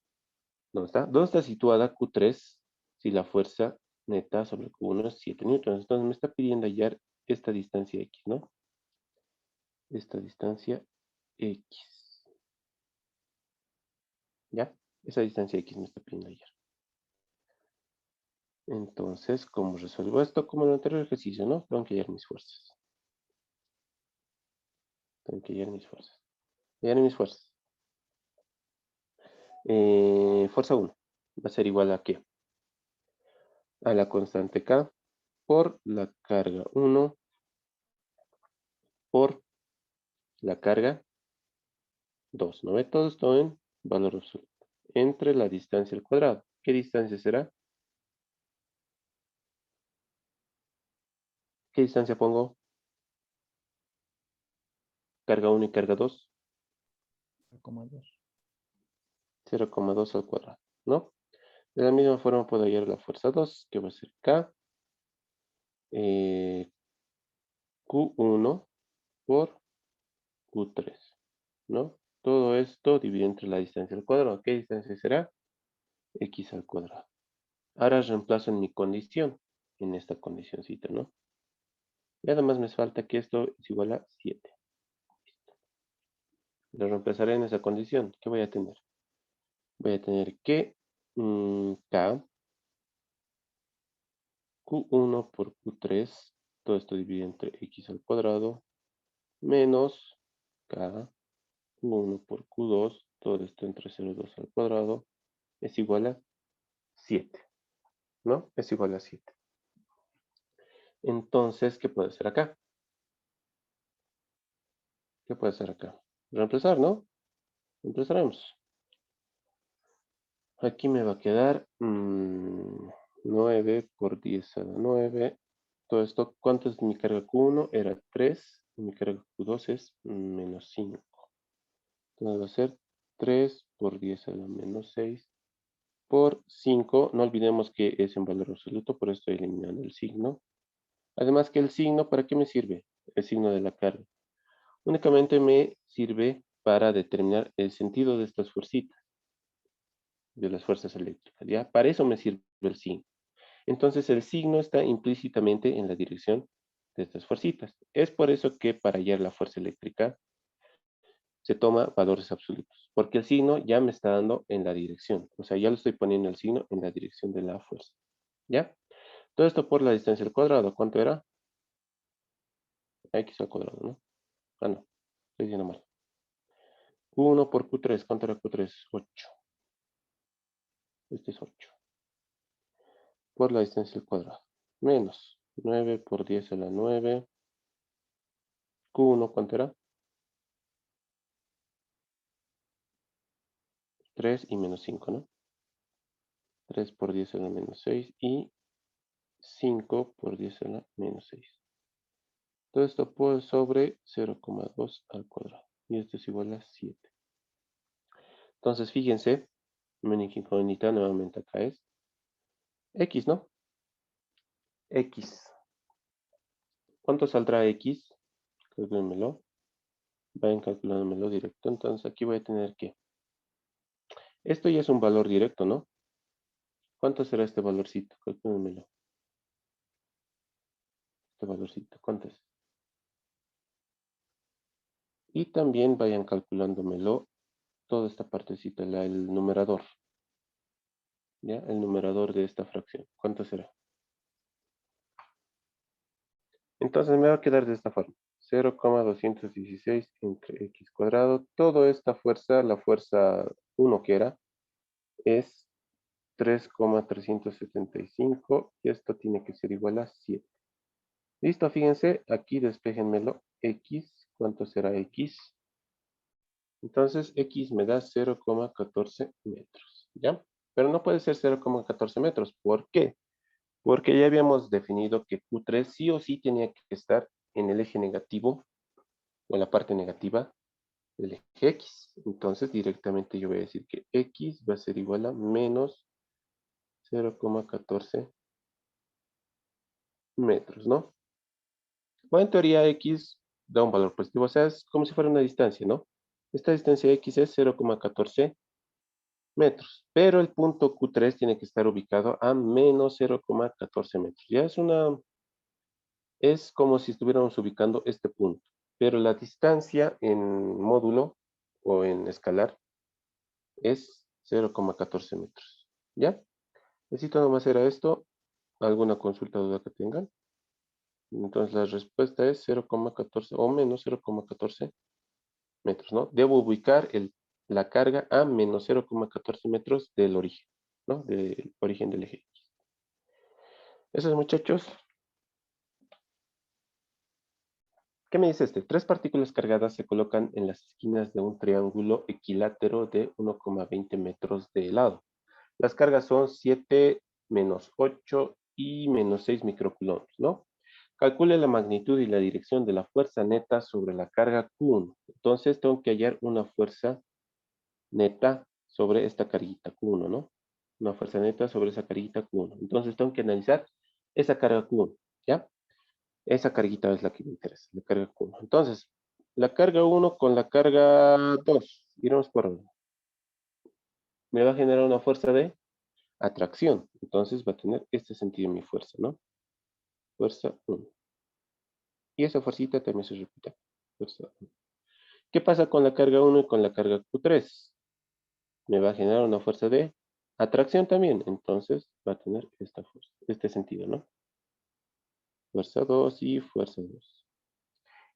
¿dónde está? ¿Dónde está situada Q3 si la fuerza neta sobre Q1 es 7 newtons? Entonces me está pidiendo hallar esta distancia X, ¿no? Esta distancia X. ¿Ya? Esa distancia X me está pidiendo hallar. Entonces, ¿cómo resuelvo esto? Como en el anterior ejercicio, ¿no? Tengo que hallar mis fuerzas. Tengo que hallar mis fuerzas. Hallar mis fuerzas. Fuerza 1 va a ser igual a ¿qué? A la constante K por la carga 1 por la carga 2. ¿No ve? Todo esto en valor absoluto. Entre la distancia al cuadrado. ¿Qué distancia será? ¿Qué distancia pongo? Carga 1 y carga 2. 0,2. 0,2 al cuadrado, ¿no? De la misma forma puedo hallar la fuerza 2, que va a ser K Q1 por Q3, ¿no? Todo esto dividido entre la distancia al cuadrado. ¿Qué distancia será? X al cuadrado. Ahora reemplazo en mi condición, en esta condicioncita, ¿no? Y además me falta que esto es igual a 7. Lo reemplazaré en esa condición. ¿Qué voy a tener? Voy a tener que K Q1 por Q3, todo esto dividido entre X al cuadrado, menos K Q1 por Q2, todo esto entre 0,2 al cuadrado, es igual a 7, ¿no? Es igual a 7. Entonces, ¿qué puede ser acá? ¿Qué puede ser acá? Reemplazar, ¿no? Reemplazaremos. Aquí me va a quedar 9 por 10 a la 9. Todo esto, ¿cuánto es mi carga Q1? Era 3. Y mi carga Q2 es menos 5. Entonces va a ser 3 por 10 a la menos 6 por 5. No olvidemos que es en valor absoluto, por eso estoy eliminando el signo. Además que el signo, ¿para qué me sirve? El signo de la carga. Únicamente me sirve para determinar el sentido de estas fuercitas, de las fuerzas eléctricas, ¿ya? Para eso me sirve el signo. Entonces el signo está implícitamente en la dirección de estas fuercitas. Es por eso que para hallar la fuerza eléctrica se toma valores absolutos, porque el signo ya me está dando en la dirección. O sea, ya lo estoy poniendo el signo en la dirección de la fuerza, ¿ya? Todo esto por la distancia al cuadrado. ¿Cuánto era? X al cuadrado, ¿no? Ah, no. Estoy diciendo mal. Q1 por Q3. ¿Cuánto era Q3? 8. Este es 8. Por la distancia al cuadrado. Menos 9 por 10 a la 9. Q1, ¿cuánto era? 3 y menos 5, ¿no? 3 por 10 a la menos 6 y 5 por 10 a la menos 6. Todo esto por sobre 0,2 al cuadrado. Y esto es igual a 7. Entonces, fíjense, mi única incógnita nuevamente acá es X, ¿no? X. ¿Cuánto saldrá X? Calcúlenmelo. Vayan calculándomelo directo. Entonces, aquí voy a tener que... Esto ya es un valor directo, ¿no? ¿Cuánto será este valorcito? Calcúlenmelo. Este valorcito, ¿cuánto es? Y también vayan calculándomelo toda esta partecita, el numerador. ¿Ya? El numerador de esta fracción. ¿Cuánto será? Entonces me va a quedar de esta forma. 0,216 entre x cuadrado. Toda esta fuerza, la fuerza 1 que era, es 3,375 y esto tiene que ser igual a 7. Listo, fíjense, aquí despéjenmelo. X, ¿cuánto será X? Entonces X me da 0,14 metros, ¿ya? Pero no puede ser 0,14 metros. ¿Por qué? Porque ya habíamos definido que Q3 sí o sí tenía que estar en el eje negativo o en la parte negativa del eje X. Entonces directamente yo voy a decir que X va a ser igual a menos 0,14 metros, ¿no? O en teoría X da un valor positivo, o sea, es como si fuera una distancia, ¿no? Esta distancia X es 0,14 metros, pero el punto Q3 tiene que estar ubicado a menos 0,14 metros. Ya es como si estuviéramos ubicando este punto, pero la distancia en módulo o en escalar es 0,14 metros. ¿Ya? Necesito nomás hacer esto. ¿Alguna consulta o duda que tengan? Entonces la respuesta es 0,14 o menos 0,14 metros, ¿no? Debo ubicar la carga a menos 0,14 metros del origen, ¿no? Del origen del eje. Esos muchachos, ¿qué me dice este? Tres partículas cargadas se colocan en las esquinas de un triángulo equilátero de 1,20 metros de lado. Las cargas son 7 menos 8 y menos 6 microcoulombs, ¿no? Calcule la magnitud y la dirección de la fuerza neta sobre la carga Q1. Entonces tengo que hallar una fuerza neta sobre esta carguita Q1, ¿no? Una fuerza neta sobre esa carguita Q1. Entonces tengo que analizar esa carga Q1, ¿ya? Esa carguita es la que me interesa, la carga Q1. Entonces, la carga 1 con la carga 2, iremos por uno. Me va a generar una fuerza de atracción. Entonces va a tener este sentido mi fuerza, ¿no? Fuerza 1. Y esa fuercita también se repite. Fuerza 1. ¿Qué pasa con la carga 1 y con la carga Q3? Me va a generar una fuerza de atracción también. Entonces va a tener esta fuerza, este sentido, ¿no? Fuerza 2 y fuerza 2.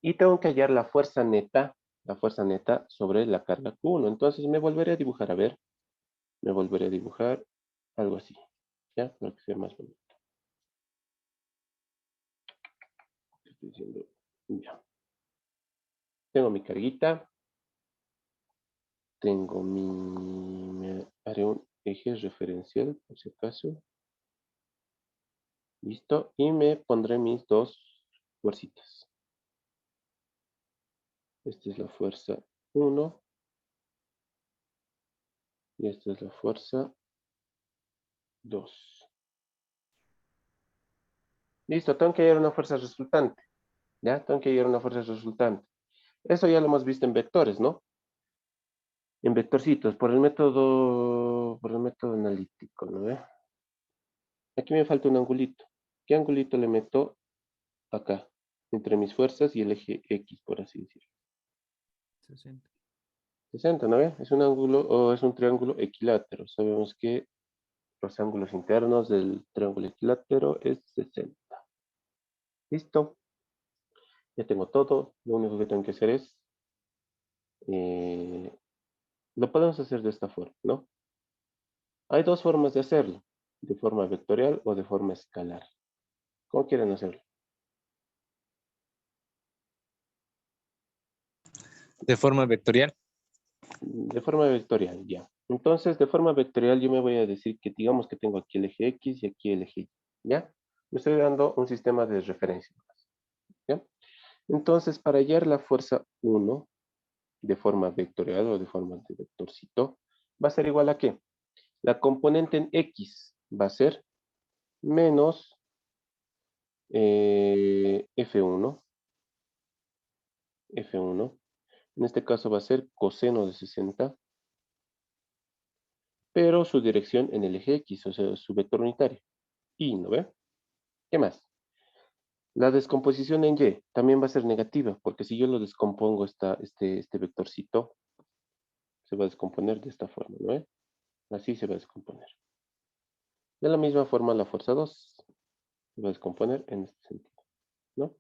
Y tengo que hallar la fuerza neta sobre la carga Q1. Entonces me volveré a dibujar, a ver, me volveré a dibujar algo así, ¿ya? Para que sea más bonito. Estoy diciendo, ya. Tengo mi carguita, me haré un eje referencial, por si acaso. Listo, y me pondré mis dos fuercitas. Esta es la fuerza 1 y esta es la fuerza 2. Listo, tengo que hallar una fuerza resultante. ¿Ya? Tengo que hallar una fuerza resultante. Eso ya lo hemos visto en vectores, ¿no? En vectorcitos, por el método analítico, ¿no ve? Aquí me falta un angulito. ¿Qué angulito le meto acá? Entre mis fuerzas y el eje X, por así decirlo. 60. 60, ¿no ve? Es un ángulo o es un triángulo equilátero. Sabemos que los ángulos internos del triángulo equilátero es 60. Listo. Ya tengo todo. Lo único que tengo que hacer es... lo podemos hacer de esta forma, ¿no? Hay dos formas de hacerlo. De forma vectorial o de forma escalar. ¿Cómo quieren hacerlo? De forma vectorial. De forma vectorial, ya. Entonces, de forma vectorial yo me voy a decir que digamos que tengo aquí el eje X y aquí el eje Y, ¿ya? Me estoy dando un sistema de referencia, ¿ya? Entonces, para hallar la fuerza 1 de forma vectorial o de forma de vectorcito, va a ser igual a ¿qué? La componente en X va a ser menos F1, F1. En este caso va a ser coseno de 60, pero su dirección en el eje X, o sea, su vector unitario. Y, ¿no ve? ¿Qué más? La descomposición en Y también va a ser negativa, porque si yo lo descompongo, este vectorcito se va a descomponer de esta forma, ¿no ve? Así se va a descomponer. De la misma forma, la fuerza 2 se va a descomponer en este sentido, ¿no?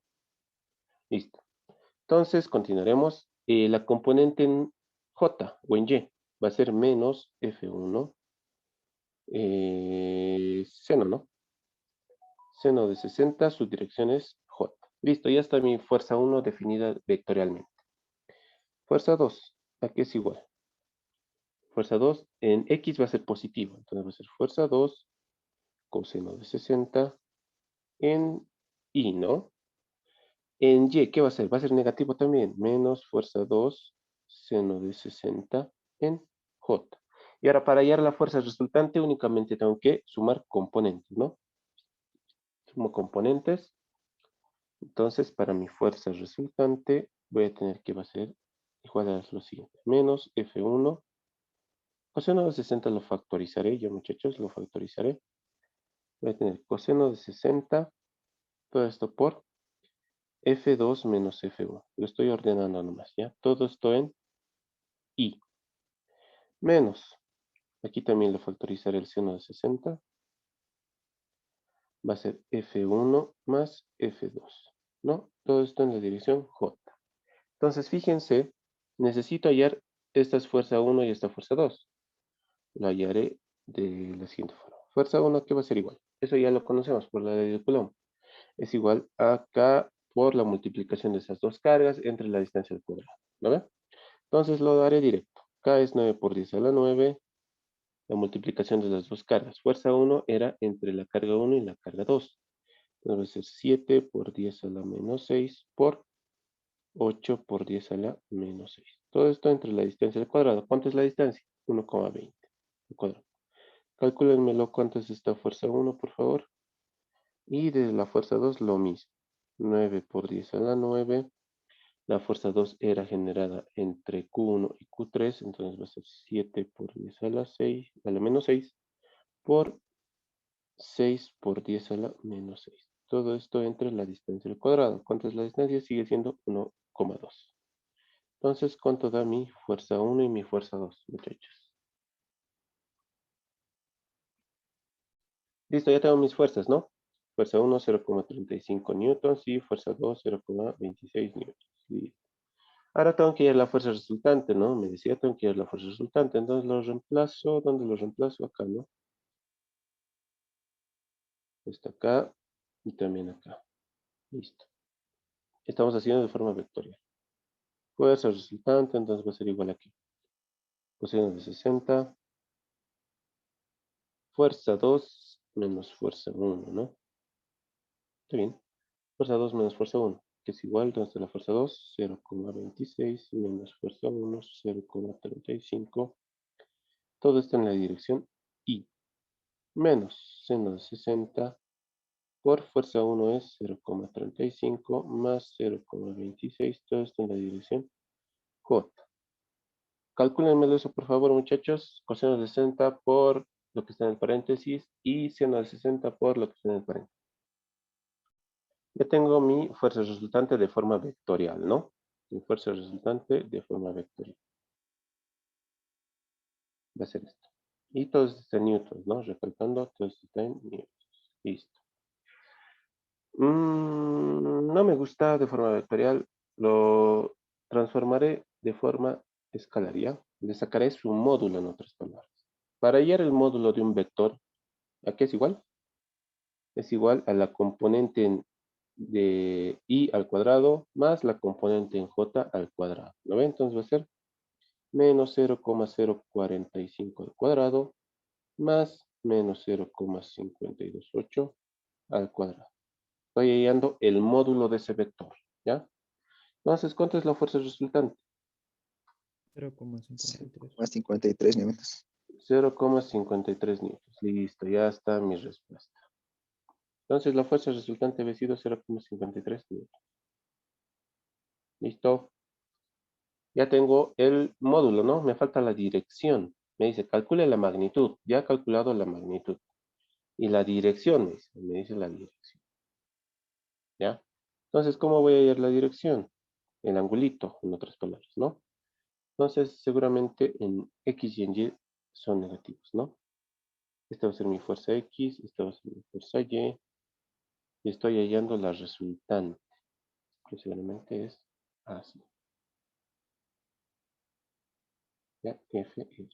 Listo. Entonces, continuaremos. La componente en J o en Y va a ser menos F1 seno, ¿no? Seno de 60, su dirección es J. Listo, ya está mi fuerza 1 definida vectorialmente. Fuerza 2, aquí es igual. Fuerza 2 en X va a ser positivo, entonces va a ser fuerza 2 coseno de 60 en Y, ¿no? En Y, ¿qué va a ser? Va a ser negativo también, menos fuerza 2 seno de 60 en J. Y ahora para hallar la fuerza resultante únicamente tengo que sumar componentes, ¿no? Sumo componentes. Entonces para mi fuerza resultante voy a tener que va a ser igual a lo siguiente. Menos F1. Coseno de 60 lo factorizaré, yo muchachos, lo factorizaré. Voy a tener coseno de 60, todo esto por F2 menos F1. Lo estoy ordenando nomás, ¿ya? Todo esto en I. Menos, aquí también lo factorizaré el seno de 60. Va a ser F1 más F2, ¿no? Todo esto en la dirección J. Entonces, fíjense, necesito hallar esta es fuerza 1 y esta fuerza 2. Lo hallaré de la siguiente forma. Fuerza 1, ¿qué va a ser igual? Eso ya lo conocemos por la ley de Coulomb. Es igual a K por la multiplicación de esas dos cargas entre la distancia al cuadrado. ¿Lo ven? Entonces lo daré directo. K es 9 por 10 a la 9. La multiplicación de las dos cargas. Fuerza 1 era entre la carga 1 y la carga 2. Entonces va a ser 7 por 10 a la menos 6 por 8 por 10 a la menos 6. Todo esto entre la distancia al cuadrado. ¿Cuánto es la distancia? 1,20 al cuadrado. Calcúlenmelo cuánto es esta fuerza 1, por favor. Y de la fuerza 2 lo mismo. 9 por 10 a la 9. La fuerza 2 era generada entre Q1 y Q3, entonces va a ser 7 por 10 a la 6, a la menos 6, por 6 por 10 a la menos 6. Todo esto entre la distancia al cuadrado. ¿Cuánto es la distancia? Sigue siendo 1,2. Entonces, ¿cuánto da mi fuerza 1 y mi fuerza 2, muchachos? Listo, ya tengo mis fuerzas, ¿no? Fuerza 1, 0,35 newtons y fuerza 2, 0,26 newtons. Listo. Ahora tengo que ir a la fuerza resultante, ¿no? Me decía, tengo que ir a la fuerza resultante. Entonces lo reemplazo, ¿dónde lo reemplazo? Acá, ¿no? Está acá y también acá. Listo. Estamos haciendo de forma vectorial. Fuerza resultante, entonces va a ser igual aquí. Coseno de 60. Fuerza 2 menos fuerza 1, ¿no? Está bien. Fuerza 2 menos fuerza 1, que es igual, entonces la fuerza 2, 0,26 menos fuerza 1, 0,35. Todo esto en la dirección I. Menos seno de 60 por fuerza 1 es 0,35 más 0,26. Todo esto en la dirección J. Calcúlenmelo eso, por favor, muchachos. Coseno de 60 por lo que está en el paréntesis y seno de 60 por lo que está en el paréntesis. Ya tengo mi fuerza resultante de forma vectorial, ¿no? Mi fuerza resultante de forma vectorial. Va a ser esto. Y todo esto está en newtons, ¿no? Recalcando, todo esto está en newtons. Listo. No me gusta de forma vectorial. Lo transformaré de forma escalar, ¿ya? Le sacaré su módulo, en otras palabras. Para hallar el módulo de un vector, ¿a qué es igual? Es igual a la componente de I al cuadrado más la componente en J al cuadrado. ¿Lo ven? Entonces va a ser menos 0,045 al cuadrado más menos 0,528 al cuadrado. Estoy hallando el módulo de ese vector, ¿ya? Entonces, ¿cuánto es la fuerza resultante? 0,53. Más 53 newtons. 0,53 newtons. Listo, ya está mi respuesta. Entonces, la fuerza resultante había sido 0,53 newtons. Listo. Ya tengo el módulo, ¿no? Me falta la dirección. Me dice, calcule la magnitud. Ya he calculado la magnitud. Y la dirección, me dice la dirección. ¿Ya? Entonces, ¿cómo voy a hallar la dirección? El angulito, en otras palabras, ¿no? Entonces, seguramente en X y en Y son negativos, ¿no? Esta va a ser mi fuerza X, esta va a ser mi fuerza Y. Y estoy hallando la resultante. Posiblemente es así. Ya, F, Y.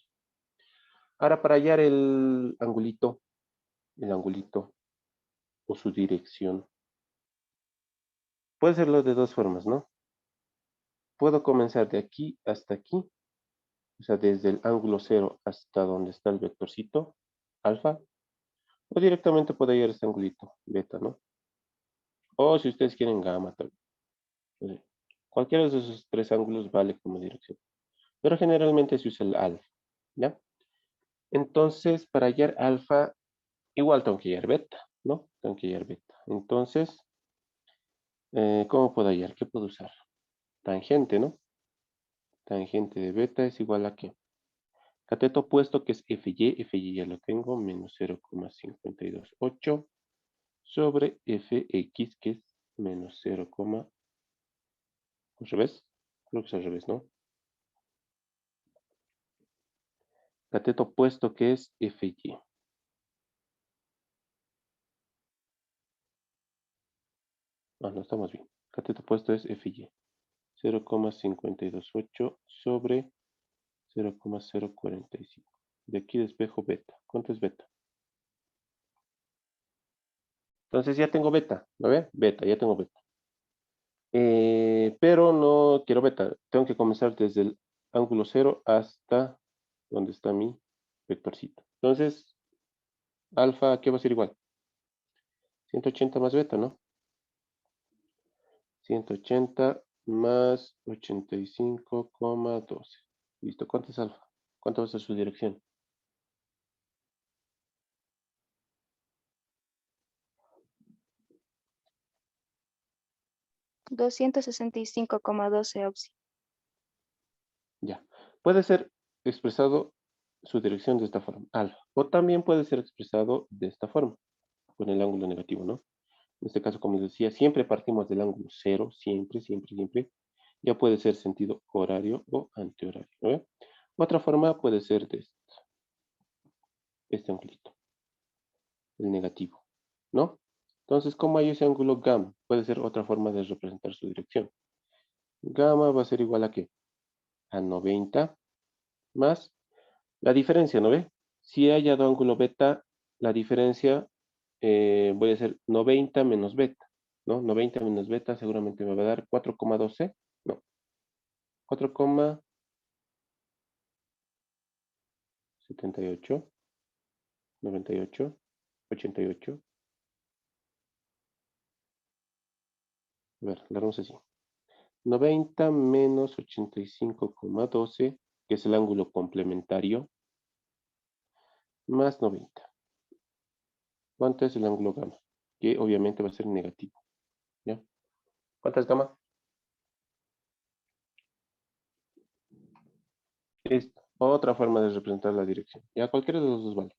Ahora para hallar el angulito o su dirección, puede serlo de dos formas, ¿no? Puedo comenzar de aquí hasta aquí, o sea, desde el ángulo 0 hasta donde está el vectorcito, alfa, o directamente puedo hallar este angulito, beta, ¿no? O si ustedes quieren gamma también. Entonces, cualquiera de esos tres ángulos vale como dirección. Pero generalmente se usa el alfa, ¿ya? Entonces, para hallar alfa, igual tengo que hallar beta, ¿no? Tengo que hallar beta. Entonces, ¿cómo puedo hallar? ¿Qué puedo usar? Tangente, ¿no? Tangente de beta es igual a ¿qué? Cateto opuesto que es FY ya lo tengo, menos 0,528 sobre FX que es menos 0, al revés, creo que es al revés, ¿no? Cateto opuesto que es FY. Ah, no estamos bien. Cateto opuesto es FY. 0,528 sobre 0,045. De aquí despejo beta. ¿Cuánto es beta? Entonces ya tengo beta, ¿lo ve? Beta, ya tengo beta. Pero no quiero beta. Tengo que comenzar desde el ángulo 0 hasta donde está mi vectorcito. Entonces, alfa, ¿qué va a ser igual? 180 más beta, ¿no? 180 más 85,12. Listo, ¿cuánto es alfa? ¿Cuánto va a ser su dirección? 265,12 Oxy. Ya. Puede ser expresado su dirección de esta forma, alfa. O también puede ser expresado de esta forma, con el ángulo negativo, ¿no? En este caso, como les decía, siempre partimos del ángulo 0, siempre, siempre, siempre. Ya puede ser sentido horario o antihorario, ¿no? Otra forma puede ser de este ángulo, el negativo, ¿no? Entonces, ¿cómo hay ese ángulo gamma? Puede ser otra forma de representar su dirección. Gamma va a ser igual a ¿qué? A 90 más la diferencia, ¿no ve? Si he hallado ángulo beta, la diferencia voy a hacer 90 menos beta, ¿no? 90 menos beta seguramente me va a dar 4,12, no, 4,78, 98, 88. A ver, la vamos así. 90 menos 85,12, que es el ángulo complementario, más 90. ¿Cuánto es el ángulo gamma? Que obviamente va a ser negativo, ¿ya? ¿Cuánto es gamma? Esto. Otra forma de representar la dirección. Ya cualquiera de los dos vale.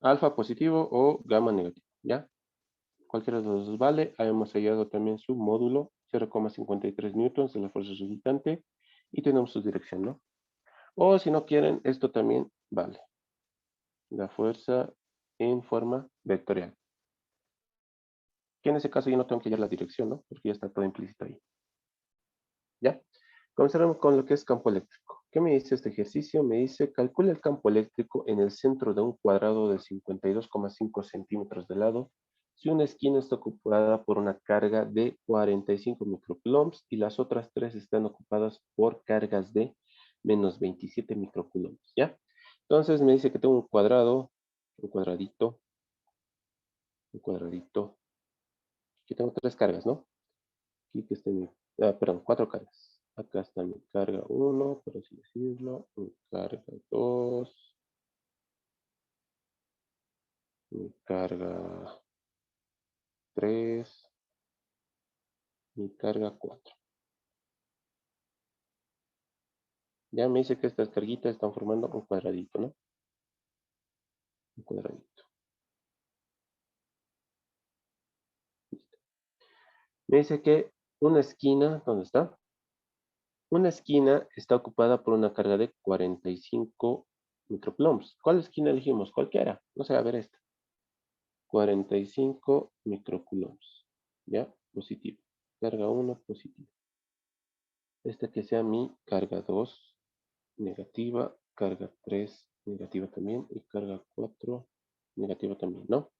Alfa positivo o gamma negativo, ¿ya? Cualquiera de los dos vale. Hemos hallado también su módulo, 0,53 newtons de la fuerza resultante. Y tenemos su dirección, ¿no? O si no quieren, esto también vale. La fuerza en forma vectorial. Que en ese caso yo no tengo que hallar la dirección, ¿no? Porque ya está todo implícito ahí. ¿Ya? Comenzaremos con lo que es campo eléctrico. ¿Qué me dice este ejercicio? Me dice, calcula el campo eléctrico en el centro de un cuadrado de 52,5 centímetros de lado si una esquina está ocupada por una carga de 45 microcoulombs y las otras tres están ocupadas por cargas de menos 27 microcoulombs, ¿ya? Entonces me dice que tengo un cuadrado, un cuadradito, que tengo tres cargas, ¿no? Aquí que está perdón, cuatro cargas. Acá está mi carga 1, por así decirlo, mi carga 2, mi carga 3, mi carga 4. Ya me dice que estas carguitas están formando un cuadradito, ¿no? Un cuadradito. Listo. Me dice que una esquina, ¿dónde está? Una esquina está ocupada por una carga de 45 microcoulombs. ¿Cuál esquina elegimos? Cualquiera. No sé, a ver esta. 45 microcoulombs. ¿Ya? Positivo. Carga 1, positiva. Esta que sea mi carga 2, negativa. Carga 3, negativa también. Y carga 4, negativa también, ¿no?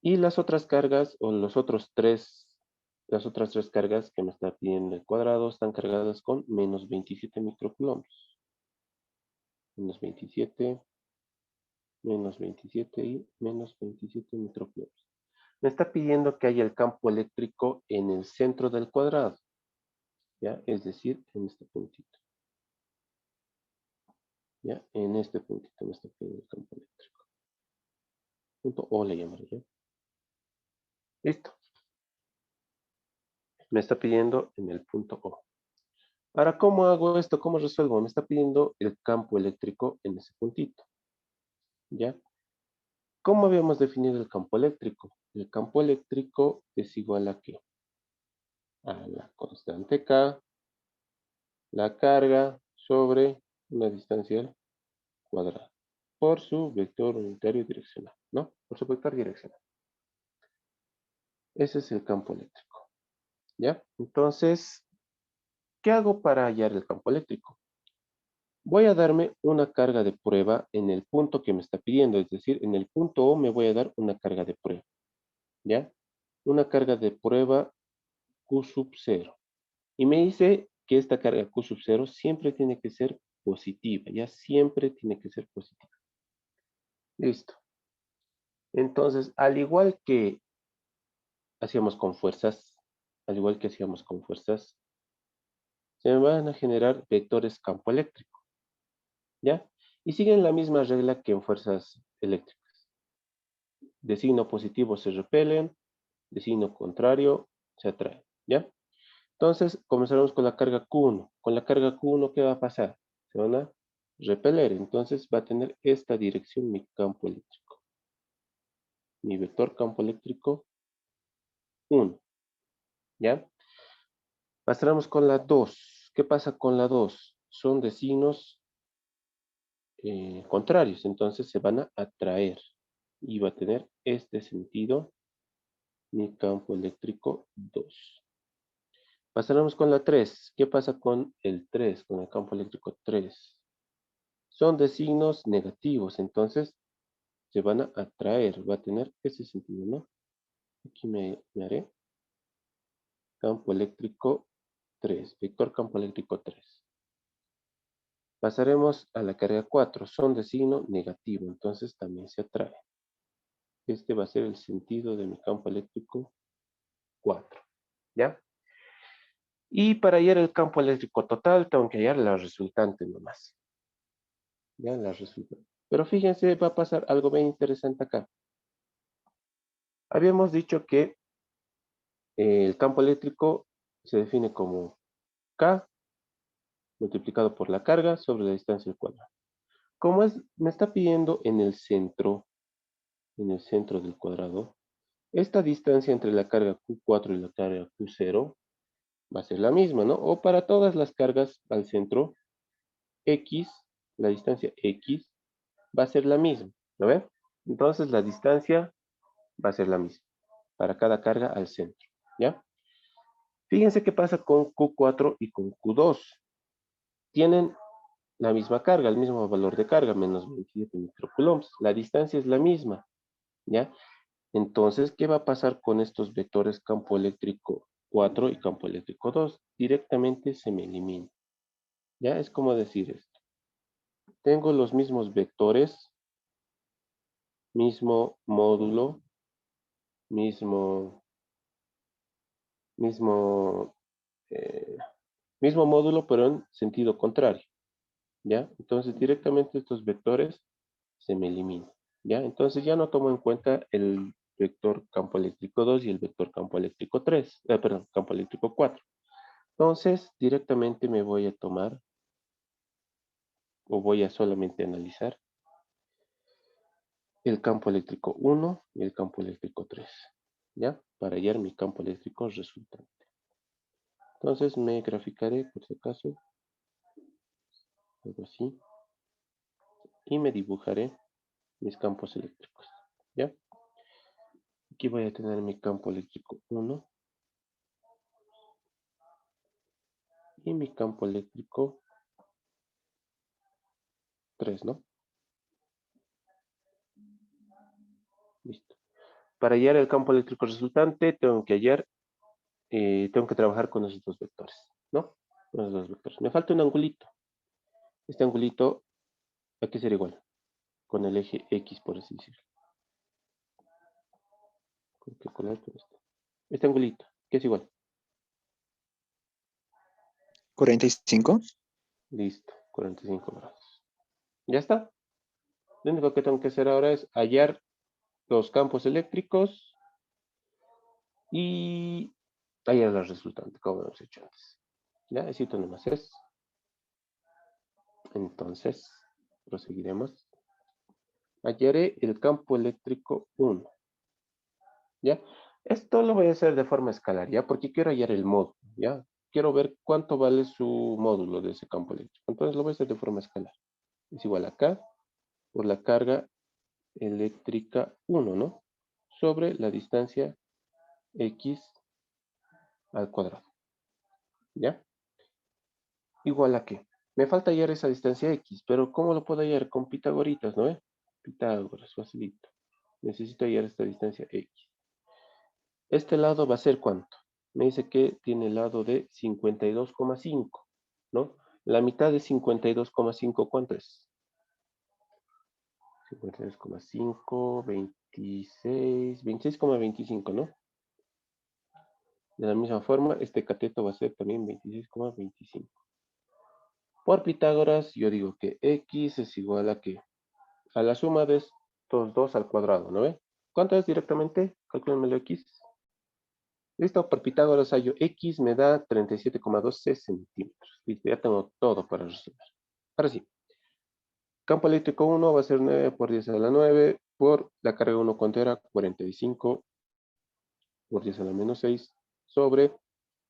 Y las otras cargas, o las otras tres cargas que me está pidiendo el cuadrado, están cargadas con menos 27 microcoulombs. Menos 27, menos 27 y menos 27 microcoulombs. Me está pidiendo que haya el campo eléctrico en el centro del cuadrado, ¿ya? Es decir, en este puntito. ¿Ya? En este puntito me está pidiendo el campo eléctrico. Punto O le llamaré yo. Listo. Me está pidiendo en el punto O. Ahora, ¿cómo hago esto? ¿Cómo resuelvo? Me está pidiendo el campo eléctrico en ese puntito. ¿Ya? ¿Cómo habíamos definido el campo eléctrico? El campo eléctrico es igual a ¿qué? A la constante K, la carga sobre una distancia al cuadrado, por su vector unitario direccional, ¿no? Por su vector direccional. Ese es el campo eléctrico, ¿ya? Entonces, ¿qué hago para hallar el campo eléctrico? Voy a darme una carga de prueba en el punto que me está pidiendo, es decir, en el punto O me voy a dar una carga de prueba, ¿ya? Una carga de prueba Q sub 0. Y me dice que esta carga Q sub 0 siempre tiene que ser positiva, ya siempre tiene que ser positiva. Listo. Entonces, al igual que hacíamos con fuerzas, se me van a generar vectores campo eléctrico, ¿ya? Y siguen la misma regla que en fuerzas eléctricas. De signo positivo se repelen, de signo contrario se atraen, ¿ya? Entonces, comenzaremos con la carga Q1. Con la carga Q1, ¿qué va a pasar? Se van a repeler, entonces va a tener esta dirección mi campo eléctrico. Mi vector campo eléctrico 1, ¿ya? Pasaremos con la 2. ¿Qué pasa con la 2? Son de signos contrarios, entonces se van a atraer. Y va a tener este sentido mi campo eléctrico 2. Pasaremos con la 3. ¿Qué pasa con el 3? Con el campo eléctrico 3. Son de signos negativos, entonces se van a atraer. Va a tener ese sentido, ¿no? Aquí me haré campo eléctrico 3. Vector campo eléctrico 3. Pasaremos a la carga 4. Son de signo negativo, entonces también se atrae. Este va a ser el sentido de mi campo eléctrico 4. ¿Ya? Y para hallar el campo eléctrico total, tengo que hallar la resultante nomás. ¿Ya? La resultante. Pero fíjense, va a pasar algo bien interesante acá. Habíamos dicho que el campo eléctrico se define como K multiplicado por la carga sobre la distancia al cuadrado. Como me está pidiendo en el centro del cuadrado, esta distancia entre la carga Q4 y la carga Q0 va a ser la misma, ¿no? O para todas las cargas al centro, X, la distancia X, va a ser la misma, ¿lo ven? Entonces la distancia va a ser la misma para cada carga al centro, ¿ya? Fíjense qué pasa con Q4 y con Q2. Tienen la misma carga, el mismo valor de carga, menos 27 microcoulombs. La distancia es la misma, ¿ya? Entonces, ¿qué va a pasar con estos vectores campo eléctrico 4 y campo eléctrico 2? Directamente se me elimina. ¿Ya? Es como decir esto. Tengo los mismos vectores, mismo módulo, mismo, mismo, eh, mismo módulo, pero en sentido contrario. ¿Ya? Entonces, directamente estos vectores se me eliminan. ¿Ya? Entonces, ya no tomo en cuenta el vector campo eléctrico 2 y el vector campo eléctrico 3. Perdón, campo eléctrico 4. Entonces, directamente me voy a tomar, o voy a solamente analizar, el campo eléctrico 1 y el campo eléctrico 3. ¿Ya? Para hallar mi campo eléctrico resultante. Entonces, me graficaré, por si acaso, algo así. y me dibujaré mis campos eléctricos. ¿Ya? Aquí voy a tener mi campo eléctrico 1 y mi campo eléctrico 3, ¿no? Listo. Para hallar el campo eléctrico resultante, tengo que trabajar con esos dos vectores, ¿no? Con esos dos vectores. Me falta un angulito. Este angulito, ¿a qué será igual? Con el eje X, por así decirlo. ¿Con qué color? Con este. Este angulito, ¿qué es igual? 45. Listo, 45 grados. ¿Ya está? Lo único que tengo que hacer ahora es hallar los campos eléctricos y hallar la resultante, como hemos hecho antes. ¿Ya? Necesito nomás es. Entonces, proseguiremos. Hallaré el campo eléctrico 1. ¿Ya? Esto lo voy a hacer de forma escalar, ¿ya? Porque quiero hallar el módulo, ¿ya? Quiero ver cuánto vale su módulo de ese campo eléctrico. Entonces lo voy a hacer de forma escalar. Es igual acá por la carga eléctrica 1, ¿no? Sobre la distancia X al cuadrado. ¿Ya? Igual a qué. Me falta hallar esa distancia X, pero ¿cómo lo puedo hallar? Con pitagoritas, ¿no? Pitágoras, facilito. Necesito hallar esta distancia X. Este lado va a ser ¿cuánto? Me dice que tiene el lado de 52,5, ¿no? La mitad de 52,5, ¿cuánto es? 52,5, 26, 26,25, ¿no? De la misma forma, este cateto va a ser también 26,25. Por Pitágoras, yo digo que X es igual a ¿qué? A la suma de estos dos al cuadrado, ¿no ve? ¿Cuánto es directamente? Calcúlenmelo X. Listo, por Pitágoras hallo X me da 37,12 centímetros. Listo, ya tengo todo para resolver. Ahora sí, campo eléctrico 1 va a ser 9 por 10 a la 9 por la carga 1, ¿cuánto era? 45 por 10 a la menos 6 sobre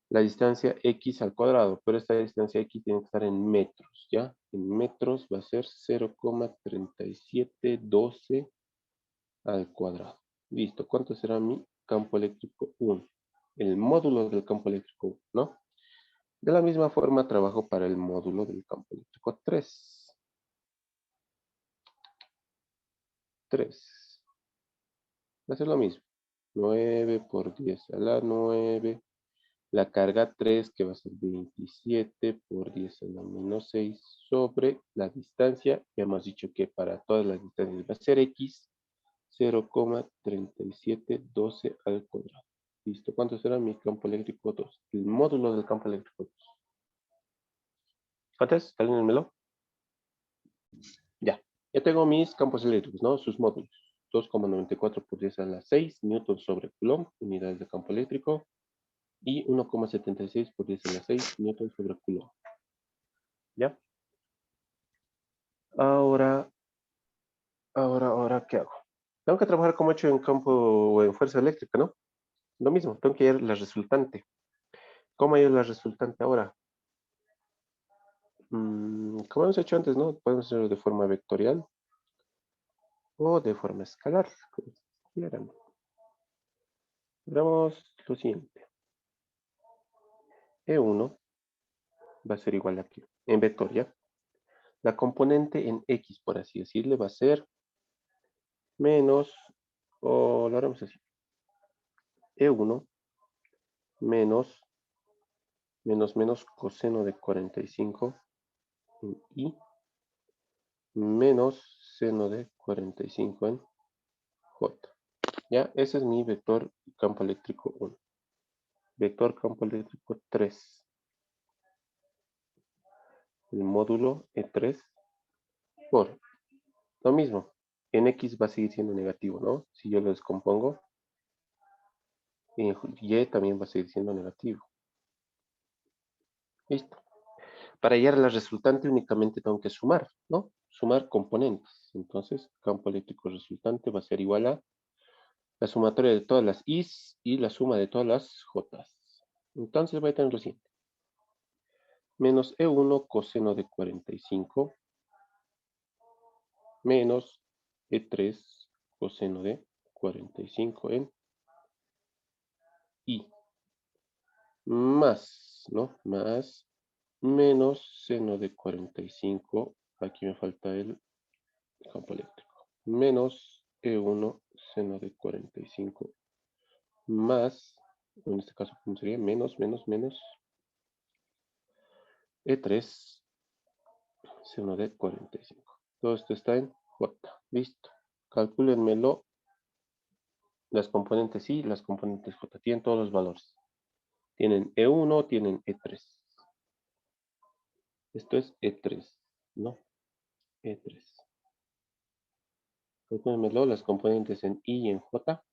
la distancia X al cuadrado. Pero esta distancia X tiene que estar en metros, ¿ya? En metros va a ser 0,3712 al cuadrado. Listo, ¿cuánto será mi campo eléctrico 1? El módulo del campo eléctrico 1, ¿no? De la misma forma trabajo para el módulo del campo eléctrico 3. 3. Va a ser lo mismo. 9 por 10 a la 9. La carga 3 que va a ser 27 por 10 a la menos 6 sobre la distancia. Ya hemos dicho que para todas las distancias va a ser X. 0,3712 al cuadrado. Listo. ¿Cuánto será mi campo eléctrico 2? El módulo del campo eléctrico 2. ¿Cuánto es? Cálmenmelo. Ya. Ya tengo mis campos eléctricos, ¿no? Sus módulos. 2,94 por 10 a la 6 newton sobre coulomb, unidades de campo eléctrico. Y 1,76 por 10 a la 6 newton sobre coulomb. ¿Ya? Ahora, ¿qué hago? Tengo que trabajar como he hecho en campo o en fuerza eléctrica, ¿no? Lo mismo, tengo que hallar la resultante. ¿Cómo hallar la resultante ahora? Como hemos hecho antes, ¿no? Podemos hacerlo de forma vectorial o de forma escalar, como quieran. Veamos lo siguiente. E1 va a ser igual a aquí, en vector, ¿ya? La componente en X, por así decirle, va a ser menos, o lo haremos así, E1 menos coseno de 45 en I menos seno de 45 en J. ¿Ya? Ese es mi vector campo eléctrico 1. Vector campo eléctrico 3. El módulo E3 por lo mismo. En X va a seguir siendo negativo, ¿no? Si yo lo descompongo, en Y también va a seguir siendo negativo. Listo. Para hallar la resultante únicamente tengo que sumar, ¿no? Sumar componentes. Entonces, campo eléctrico resultante va a ser igual a la sumatoria de todas las I's y la suma de todas las J's. Entonces voy a tener lo siguiente. Menos E1 coseno de 45 menos E3 coseno de 45 en I. Más, ¿no? Más menos seno de 45. Aquí me falta el campo eléctrico. Menos E1 seno de 45 más, en este caso, ¿cómo sería? Menos E3 seno de 45. Todo esto está en J. Listo. Calcúlenmelo. Las componentes I, las componentes J. Tienen todos los valores. Tienen E1, tienen E3. Esto es E3, ¿no? E3. Calcúlenmelo, las componentes en I y en J.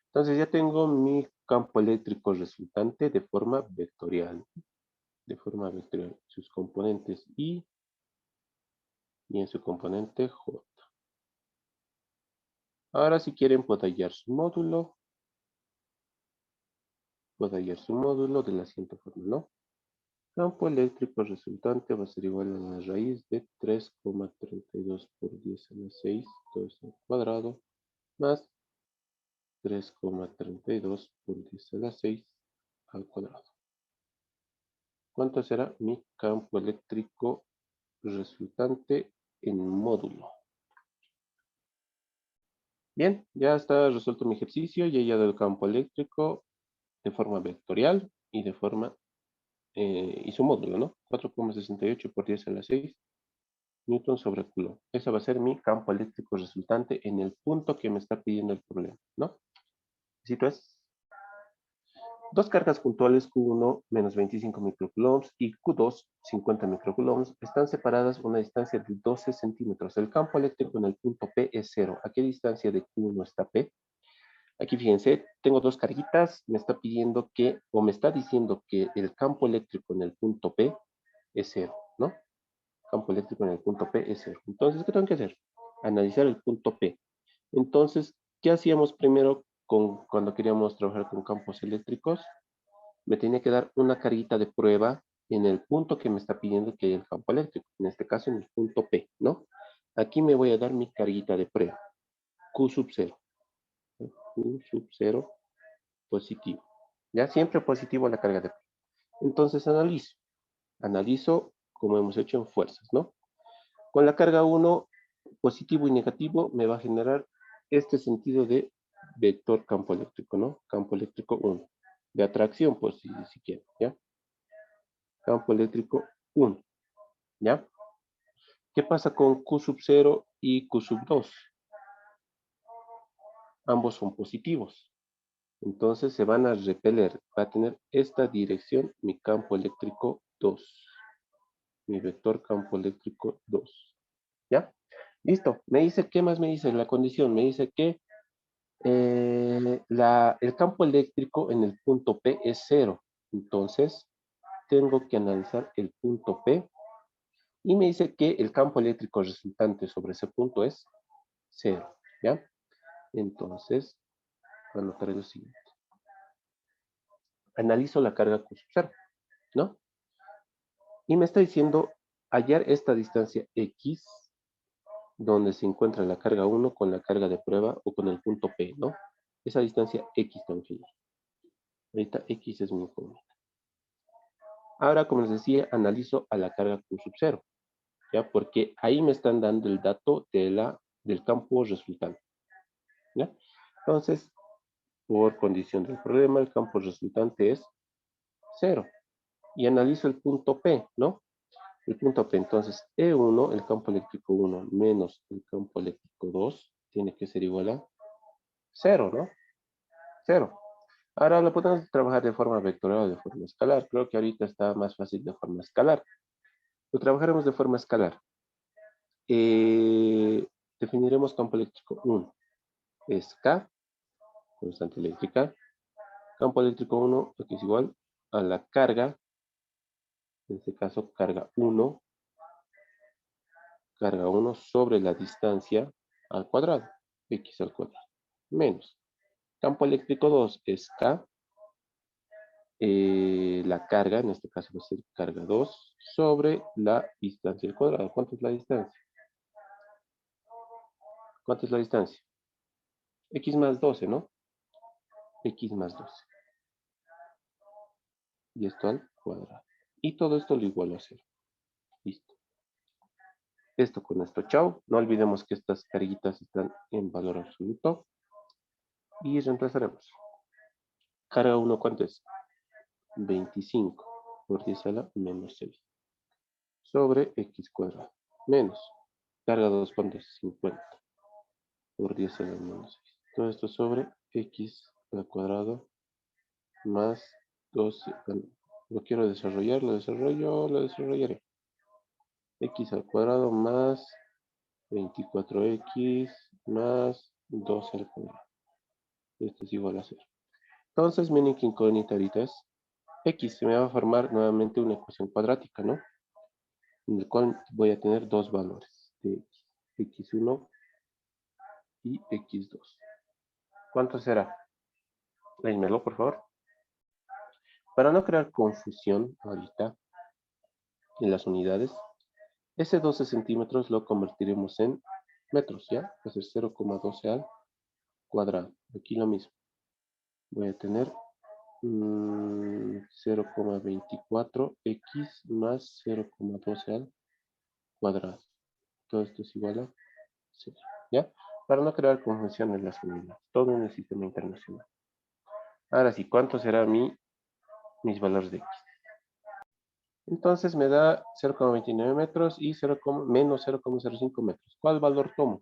Entonces ya tengo mi campo eléctrico resultante de forma vectorial. De forma vectorial. Sus componentes I y en su componente J. Ahora si quieren puedo hallar su módulo. Puedo hallar su módulo de la siguiente forma, ¿no? Campo eléctrico resultante va a ser igual a la raíz de 3,32 por 10 a la 6, todo esto al cuadrado, más 3,32 por 10 a la 6 al cuadrado. ¿Cuánto será mi campo eléctrico resultante en módulo? Bien, ya está resuelto mi ejercicio, ya he hallado el campo eléctrico de forma vectorial y de forma, y su módulo, ¿no? 4,68 por 10 a la 6 Newton sobre Coulomb. Ese va a ser mi campo eléctrico resultante en el punto que me está pidiendo el problema, ¿no? Necesito es dos cargas puntuales Q1 menos 25 microcoulombs y Q2 50 microcoulombs están separadas a una distancia de 12 centímetros. El campo eléctrico en el punto P es 0. ¿A qué distancia de Q1 está P? Aquí fíjense, tengo dos carguitas, me está pidiendo que, o me está diciendo que el campo eléctrico en el punto P es 0, ¿no? Campo eléctrico en el punto P es 0. Entonces, ¿qué tengo que hacer? Analizar el punto P. Entonces, ¿qué hacíamos primero cuando queríamos trabajar con campos eléctricos? Me tenía que dar una carguita de prueba en el punto que me está pidiendo que haya el campo eléctrico. En este caso, en el punto P, ¿no? Aquí me voy a dar mi carguita de prueba. Q sub 0. Q sub 0 positivo. Ya siempre positivo la carga de prueba. Entonces analizo. Analizo como hemos hecho en fuerzas, ¿no? Con la carga 1, positivo y negativo, me va a generar este sentido de vector campo eléctrico, ¿no? Campo eléctrico 1. De atracción, pues, si quieren, ¿ya? Campo eléctrico 1, ¿ya? ¿Qué pasa con Q sub 0 y Q sub 2? Ambos son positivos. Entonces se van a repeler. Va a tener esta dirección mi campo eléctrico 2. Mi vector campo eléctrico 2. ¿Ya? Listo. Me dice, ¿qué más me dice? La condición me dice que el campo eléctrico en el punto P es 0. Entonces, tengo que analizar el punto P y me dice que el campo eléctrico resultante sobre ese punto es 0. ¿Ya? Entonces, anotaré lo siguiente. Analizo la carga Q sub 0, ¿no? Y me está diciendo hallar esta distancia X donde se encuentra la carga 1 con la carga de prueba o con el punto P, ¿no? Esa distancia X tengo que ir. Ahorita X es mi incógnita. Ahora, como les decía, analizo a la carga Q sub 0, ¿ya? Porque ahí me están dando el dato del campo resultante, ¿ya? Entonces, por condición del problema, el campo resultante es 0. Y analizo el punto P, ¿no? El punto P, entonces, E1, el campo eléctrico 1, menos el campo eléctrico 2, tiene que ser igual a 0, ¿no? 0. Ahora lo podemos trabajar de forma vectorial o de forma escalar. Creo que ahorita está más fácil de forma escalar. Lo trabajaremos de forma escalar. Definiremos campo eléctrico 1. Es K, constante eléctrica. Campo eléctrico 1 que es igual a la carga, en este caso carga 1 sobre la distancia al cuadrado, X al cuadrado, menos. Campo eléctrico 2 es K la carga, en este caso va a ser carga 2, sobre la distancia al cuadrado. ¿Cuánto es la distancia? ¿Cuánto es la distancia? X más 12, ¿no? X más 12. Y esto al cuadrado. Y todo esto lo igualo a 0. Listo. Esto con esto, chao. No olvidemos que estas carguitas están en valor absoluto. Y reemplazaremos. Carga 1, ¿cuánto es? 25 por 10 a la menos 6. Sobre X cuadrado. Menos. Carga 2, ¿cuánto es? 50 por 10 a la menos 6. Todo esto sobre X al cuadrado más 12. Lo quiero desarrollar, lo desarrollaré. X al cuadrado más 24x más 12 al cuadrado. Esto es igual a 0. Entonces, mi única incógnita ahorita es X. Se me va a formar nuevamente una ecuación cuadrática, ¿no? En el cual voy a tener dos valores de X. X1 y X2. ¿Cuánto será? Léemelo, por favor. Para no crear confusión ahorita en las unidades, ese 12 centímetros lo convertiremos en metros, ¿ya? Va a ser 0,12 al cuadrado. Aquí lo mismo. Voy a tener 0,24x más 0,12 al cuadrado. Todo esto es igual a 0, ¿ya? Para no crear confusión en las unidades. Todo en el sistema internacional. Ahora sí, ¿cuánto será mis valores de X? Entonces me da 0,29 metros y menos 0,05 metros. ¿Cuál valor tomo?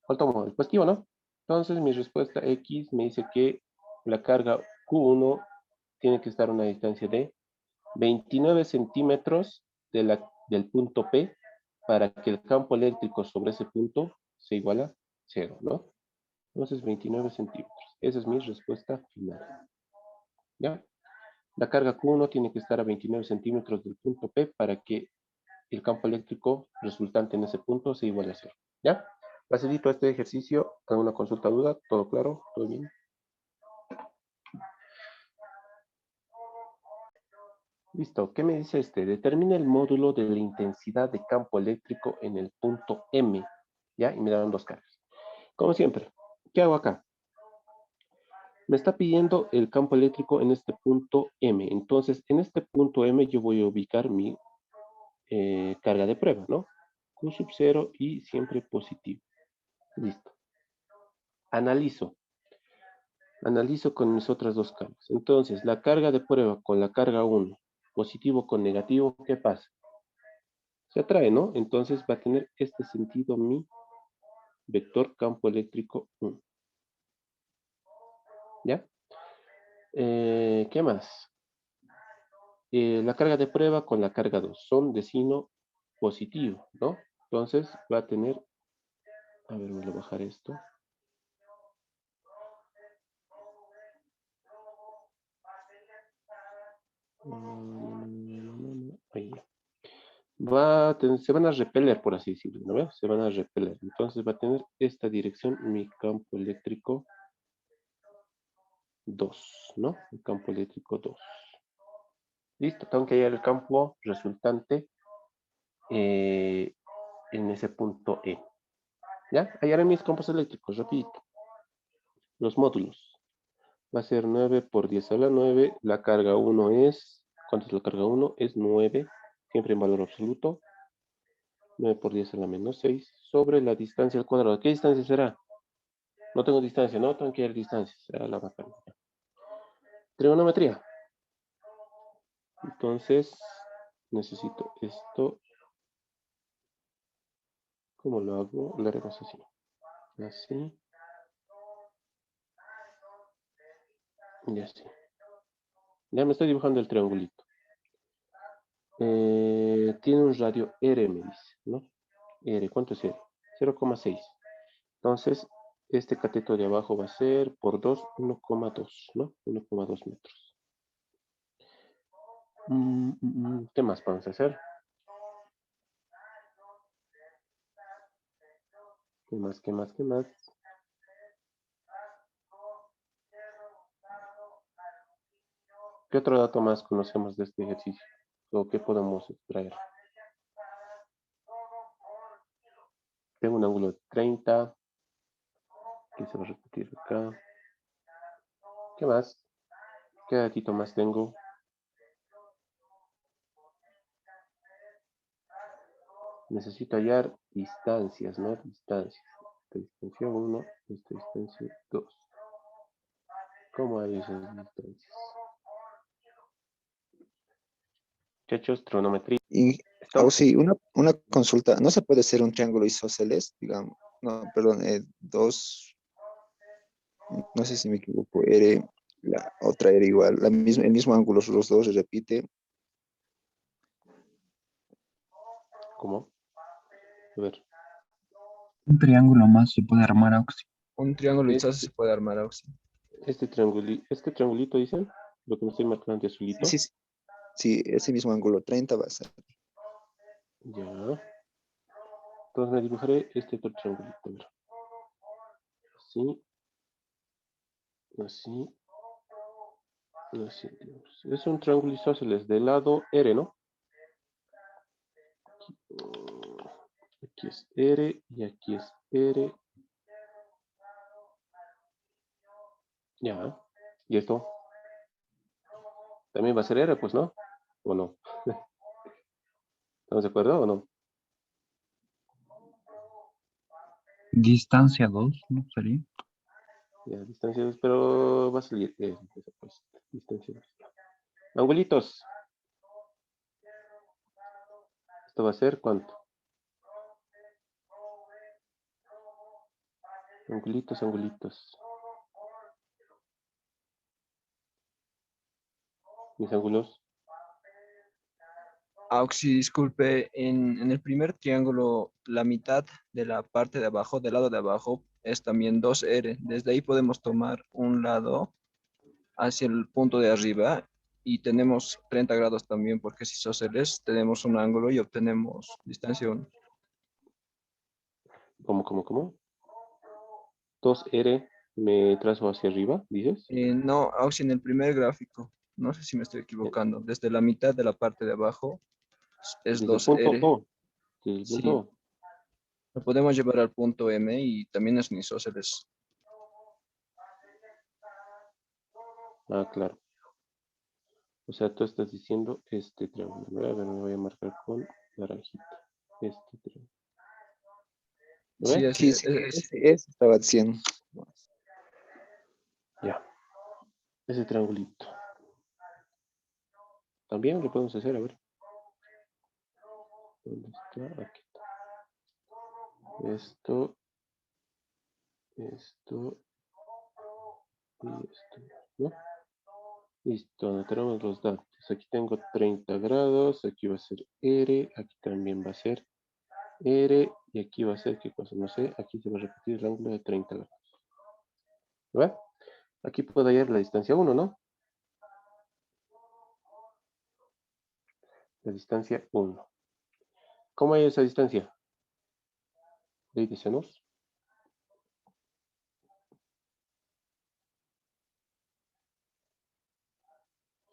¿Cuál tomo? El positivo, ¿no? Entonces mi respuesta X me dice que la carga Q1 tiene que estar a una distancia de 29 centímetros del punto P para que el campo eléctrico sobre ese punto se iguala a 0, ¿no? Entonces 29 centímetros. Esa es mi respuesta final. ¿Ya? La carga Q1 tiene que estar a 29 centímetros del punto P para que el campo eléctrico resultante en ese punto se iguale a 0. ¿Ya? Facilito este ejercicio. ¿Alguna consulta, duda? ¿Todo claro? ¿Todo bien? Listo. ¿Qué me dice este? Determina el módulo de la intensidad de campo eléctrico en el punto M. ¿Ya? Y me dan dos cargas. Como siempre, ¿qué hago acá? Me está pidiendo el campo eléctrico en este punto M. Entonces, en este punto M yo voy a ubicar mi carga de prueba, ¿no? Q sub 0 y siempre positivo. Listo. Analizo con mis otras dos cargas. Entonces, la carga de prueba con la carga 1, positivo con negativo, ¿qué pasa? Se atrae, ¿no? Entonces va a tener este sentido mi vector campo eléctrico 1. ¿Ya? ¿Qué más? La carga de prueba con la carga 2 son de signo positivo, ¿no? Entonces va a tener, a ver, voy a bajar esto. Ahí. Se van a repeler, por así decirlo, ¿no ves? Se van a repeler. Entonces va a tener esta dirección mi campo eléctrico 2, ¿no? El campo eléctrico 2. Listo, tengo que hallar el campo resultante en ese punto E. ¿Ya? Hallaré mis campos eléctricos, rapidito. Los módulos. Va a ser 9 por 10 a la 9. La carga 1 es... ¿Cuánto es la carga 1? Es 9, siempre en valor absoluto. 9 por 10 a la menos 6 sobre la distancia al cuadrado. ¿Qué distancia será? No tengo distancia, ¿no? Tengo que hallar distancia. Será la bacana. Trigonometría. Entonces, necesito esto. ¿Cómo lo hago? Lo haremos así. Así. Y así. Ya me estoy dibujando el triangulito. Tiene un radio R, me dice, ¿no? R, ¿cuánto es R? 0,6. Entonces, este cateto de abajo va a ser por 2, 1,2, ¿no? 1,2 metros. ¿Qué más vamos a hacer? ¿Qué más? ¿Qué más? ¿Qué más? ¿Qué otro dato más conocemos de este ejercicio? ¿O qué podemos extraer? Tengo un ángulo de 30, que se va a repetir acá. ¿Qué más? ¿Qué datito más tengo? Necesito hallar distancias, ¿no? Distancias. Esta distancia 1, esta distancia 2. ¿Cómo hay esas distancias? Muchachos, trigonometría. Y, ¿Listo? sí, una consulta. ¿No se puede hacer un triángulo isósceles? Digamos, no, perdón, dos, no sé si me equivoco, la otra era igual, el mismo ángulo, los dos se repite. ¿Cómo? A ver. Un triángulo más se puede armar, Auxi. Un triángulo isósceles Este, se puede armar, Auxi. este triangulito, dicen, lo que me estoy marcando de Sí, azulito. sí, sí, sí, ese mismo ángulo 30 va a ser. Ya. Entonces me dibujaré este otro triangulito. A ver. Así. Así. Así. Es un triángulo isósceles del lado R, ¿no? Aquí es R y aquí es R. Ya. ¿Y esto? También va a ser R, pues, ¿no? ¿O no? ¿Estamos de acuerdo o no? Distancia 2, ¿no sería? Ya, distancia 2, pero va a salir pues, distancia 2. Angulitos. ¿Esto va a ser cuánto? Angulitos, angulitos. Mis ángulos. Auxi, disculpe, en el primer triángulo, la mitad de la parte de abajo, del lado de abajo, es también 2R. Desde ahí podemos tomar un lado hacia el punto de arriba y tenemos 30 grados también, porque si isósceles tenemos un ángulo y obtenemos distancia 1. ¿Cómo? 2R me trazo hacia arriba, dices. No, Auxi, en el primer gráfico, no sé si me estoy equivocando, desde la mitad de la parte de abajo es Desde el punto 2R. O. Desde el punto Sí, O. lo podemos llevar al punto M y también es un isósceles. Ah, claro. O sea, tú estás diciendo este triángulo. A ver, me voy a marcar con naranjita. Este triángulo. ¿Lo Sí, ves? Sí, sí, ese estaba diciendo. Ya. Ese triangulito. También lo podemos hacer, a ver. ¿Dónde está? Aquí está. Esto y esto, ¿no? Listo, donde tenemos los datos. Aquí tengo 30 grados, aquí va a ser R, aquí también va a ser R, y aquí va a ser, ¿qué cosa? No sé, aquí se va a repetir el ángulo de 30 grados. ¿Lo ven? Aquí puedo hallar la distancia 1, ¿no? La distancia 1. ¿Cómo hay esa distancia? Ley de senos.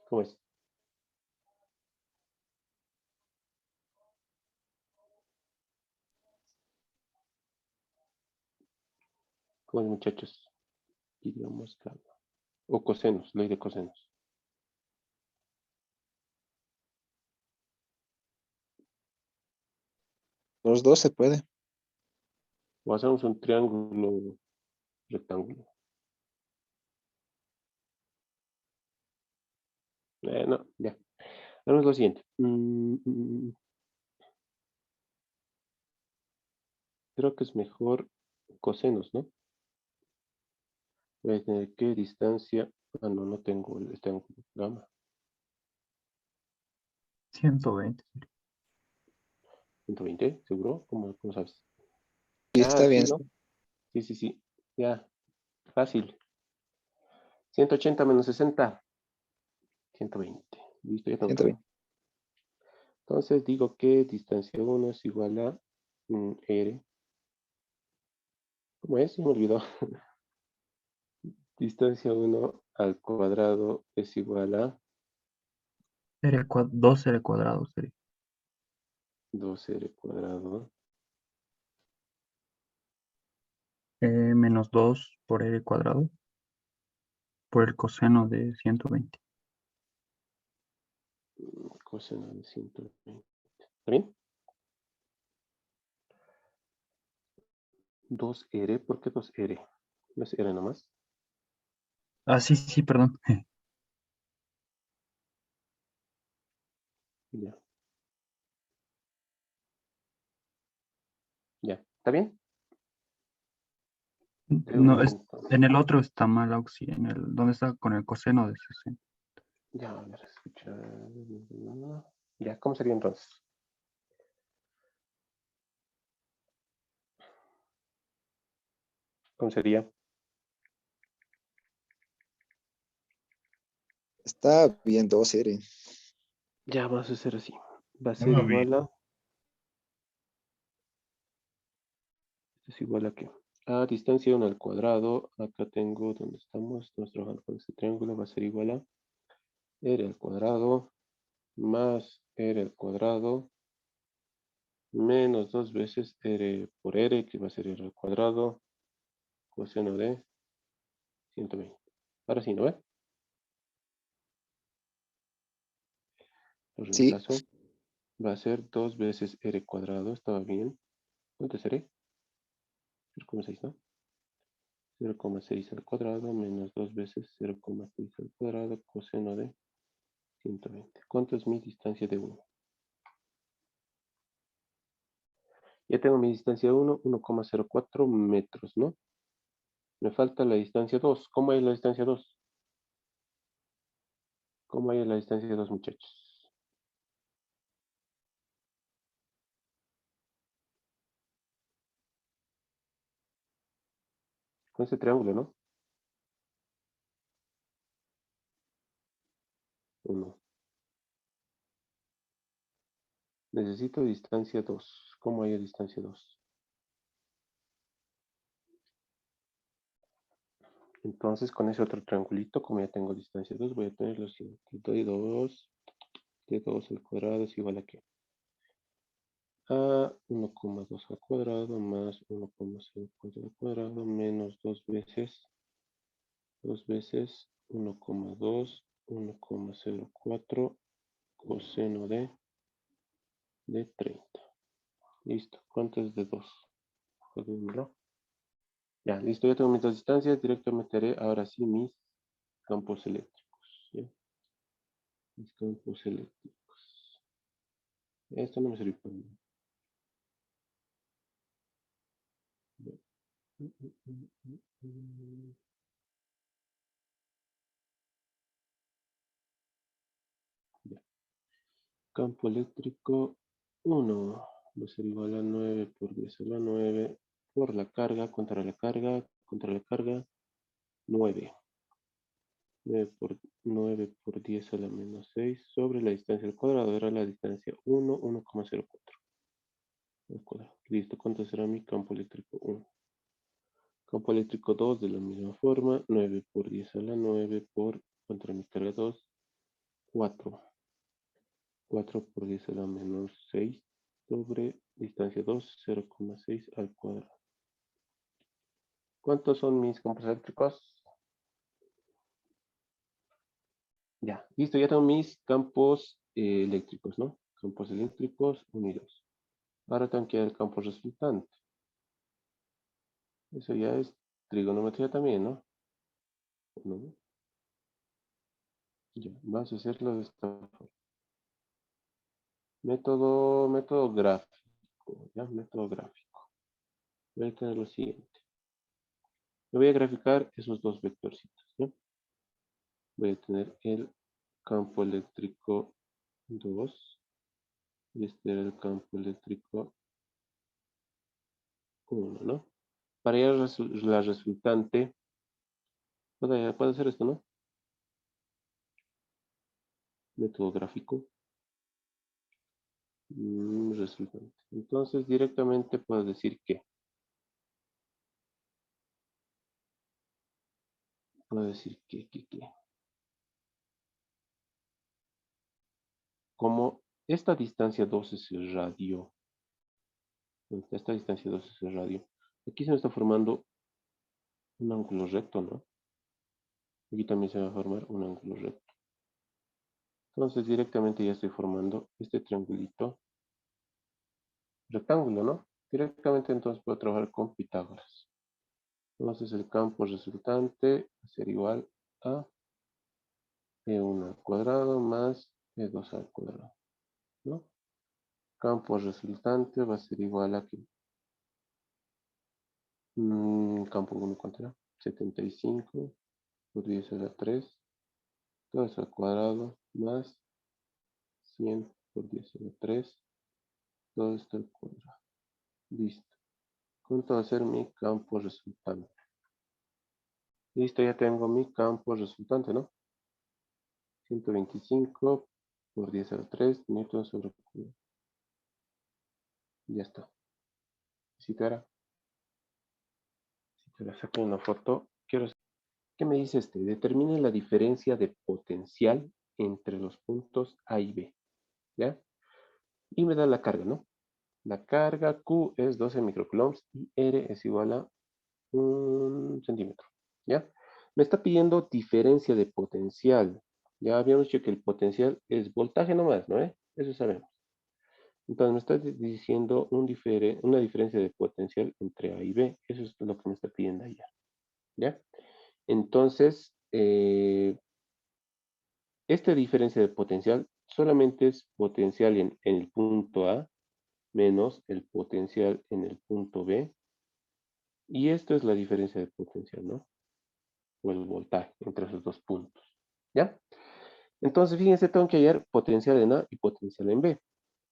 ¿Cómo es? ¿Cómo es, muchachos? Digamos, o cosenos, ley de cosenos. Los dos se puede. O hacemos un triángulo rectángulo. No, ya. Hagamos lo siguiente. Creo que es mejor cosenos, ¿no? Voy a tener que distancia. Ah, no, no tengo este ángulo de gamma. 120. 120, ¿seguro? ¿Cómo sabes? Sí, Ah, está sí, bien. ¿no? Sí. Ya, fácil. 180 menos 60. 120. Listo, ya tengo todo. 120. Entonces digo que distancia 1 es igual a R. ¿Cómo es? Se me olvidó. Distancia 1 al cuadrado es igual a 2R cuadrado sería. 2R cuadrado. Menos 2 por R cuadrado por el coseno de 120. Coseno de 120. ¿Está bien? 2R, ¿por qué 2R? ¿No es R nomás? Ah, sí, sí, perdón. Ya. Ya. ¿Está bien? No, Pregunto. en el otro está mal, Auxi, en el, ¿dónde está con el coseno de 60? Ya, a ver, escucha. Ya, ¿cómo sería entonces? ¿Cómo sería? Está bien 2R. Ya, vamos a hacer así. Va a ser Muy bien. igual a... Esto es igual a qué? A distancia 1 al cuadrado. Acá tengo donde estamos trabajando con este triángulo. Va a ser igual a R al cuadrado más R al cuadrado menos 2 veces R por R, que va a ser R al cuadrado, coseno de 120. Ahora sí, ¿no ve? Lo Sí, reemplazo. Va a ser 2 veces R cuadrado. Estaba bien. ¿Cuánto es R? 0,6, ¿no? 0,6 al cuadrado menos 2 veces 0,6 al cuadrado coseno de 120. ¿Cuánto es mi distancia de 1? Ya tengo mi distancia de 1, 1,04 metros, ¿no? Me falta la distancia 2. ¿Cómo hay la distancia 2? ¿Cómo hay la distancia 2, muchachos? Con este triángulo, ¿no? 1. Necesito distancia 2. ¿Cómo hay distancia 2? Entonces, con ese otro triangulito, como ya tengo distancia 2, voy a tener lo siguiente. Doy 2, de 2 al cuadrado es igual a qué? A 1,2 al cuadrado más 1,04 al cuadrado menos 2 veces 1,2, 1,04 coseno de 30. Listo. ¿Cuánto es de 2? Jodémelo. Ya, listo. Ya tengo mis dos distancias. Directamente haré ahora sí mis campos eléctricos. ¿Ya? Mis campos eléctricos. Esto no me sirve para nada. Ya. Ya. Campo eléctrico 1 va a ser igual a 9 por 10 a la 9 por la carga, contra la carga, 9. 9 por 10 a la menos 6 sobre la distancia al cuadrado. Era la distancia 1, 1,04 al cuadrado. Listo, ¿cuánto será mi campo eléctrico 1? Campo eléctrico 2 de la misma forma, 9 por 10 a la 9 por, contra mi carga 2, 4. 4 por 10 a la menos 6 sobre distancia 2, 0,6 al cuadrado. ¿Cuántos son mis campos eléctricos? Ya, listo, ya tengo mis campos eléctricos, ¿no? Campos eléctricos unidos. Ahora tengo que dar el campo resultante. Eso ya es trigonometría también, ¿no? ¿No? Ya, vamos a hacerlo de esta forma. Método gráfico, ¿ya? Método gráfico. Voy a tener lo siguiente. Me voy a graficar esos dos vectorcitos, ¿no? Voy a tener el campo eléctrico 2 y este era el campo eléctrico 1, ¿no? Para hallar la resultante, puedo hacer esto, ¿no? Método gráfico, resultante. Entonces, directamente puedo decir que, puedo decir que, como esta distancia 2 es el radio. Esta distancia 2 es el radio. Aquí se me está formando un ángulo recto, ¿no? Aquí también se va a formar un ángulo recto. Entonces directamente ya estoy formando este triangulito rectángulo, ¿no? Directamente entonces puedo trabajar con Pitágoras. Entonces el campo resultante va a ser igual a E1 al cuadrado más E2 al cuadrado, ¿no? Campo resultante va a ser igual a que campo 1, ¿cuánto era? 75 por 10 a la 3, todo eso al cuadrado más 100 por 10 a la 3, todo esto al cuadrado. Listo. ¿Cuánto va a ser mi campo resultante? Listo, ya tengo mi campo resultante, ¿no? 125 por 10 a la 3 newton sobre cubo. Ya está. Si te saco una foto, ¿qué me dice este? Determine la diferencia de potencial entre los puntos A y B. ¿Ya? Y me da la carga, ¿no? La carga Q es 12 microcoulombs y R es igual a 1 centímetro. ¿Ya? Me está pidiendo diferencia de potencial. Ya habíamos dicho que el potencial es voltaje nomás, ¿no? Eso sabemos. Entonces me está diciendo una diferencia de potencial entre A y B. Eso es lo que me está pidiendo allá. ¿Ya? Entonces, esta diferencia de potencial solamente es potencial en el punto A menos el potencial en el punto B. Y esto es la diferencia de potencial, ¿no? O el voltaje entre esos dos puntos. ¿Ya? Entonces, fíjense, tengo que hallar potencial en A y potencial en B.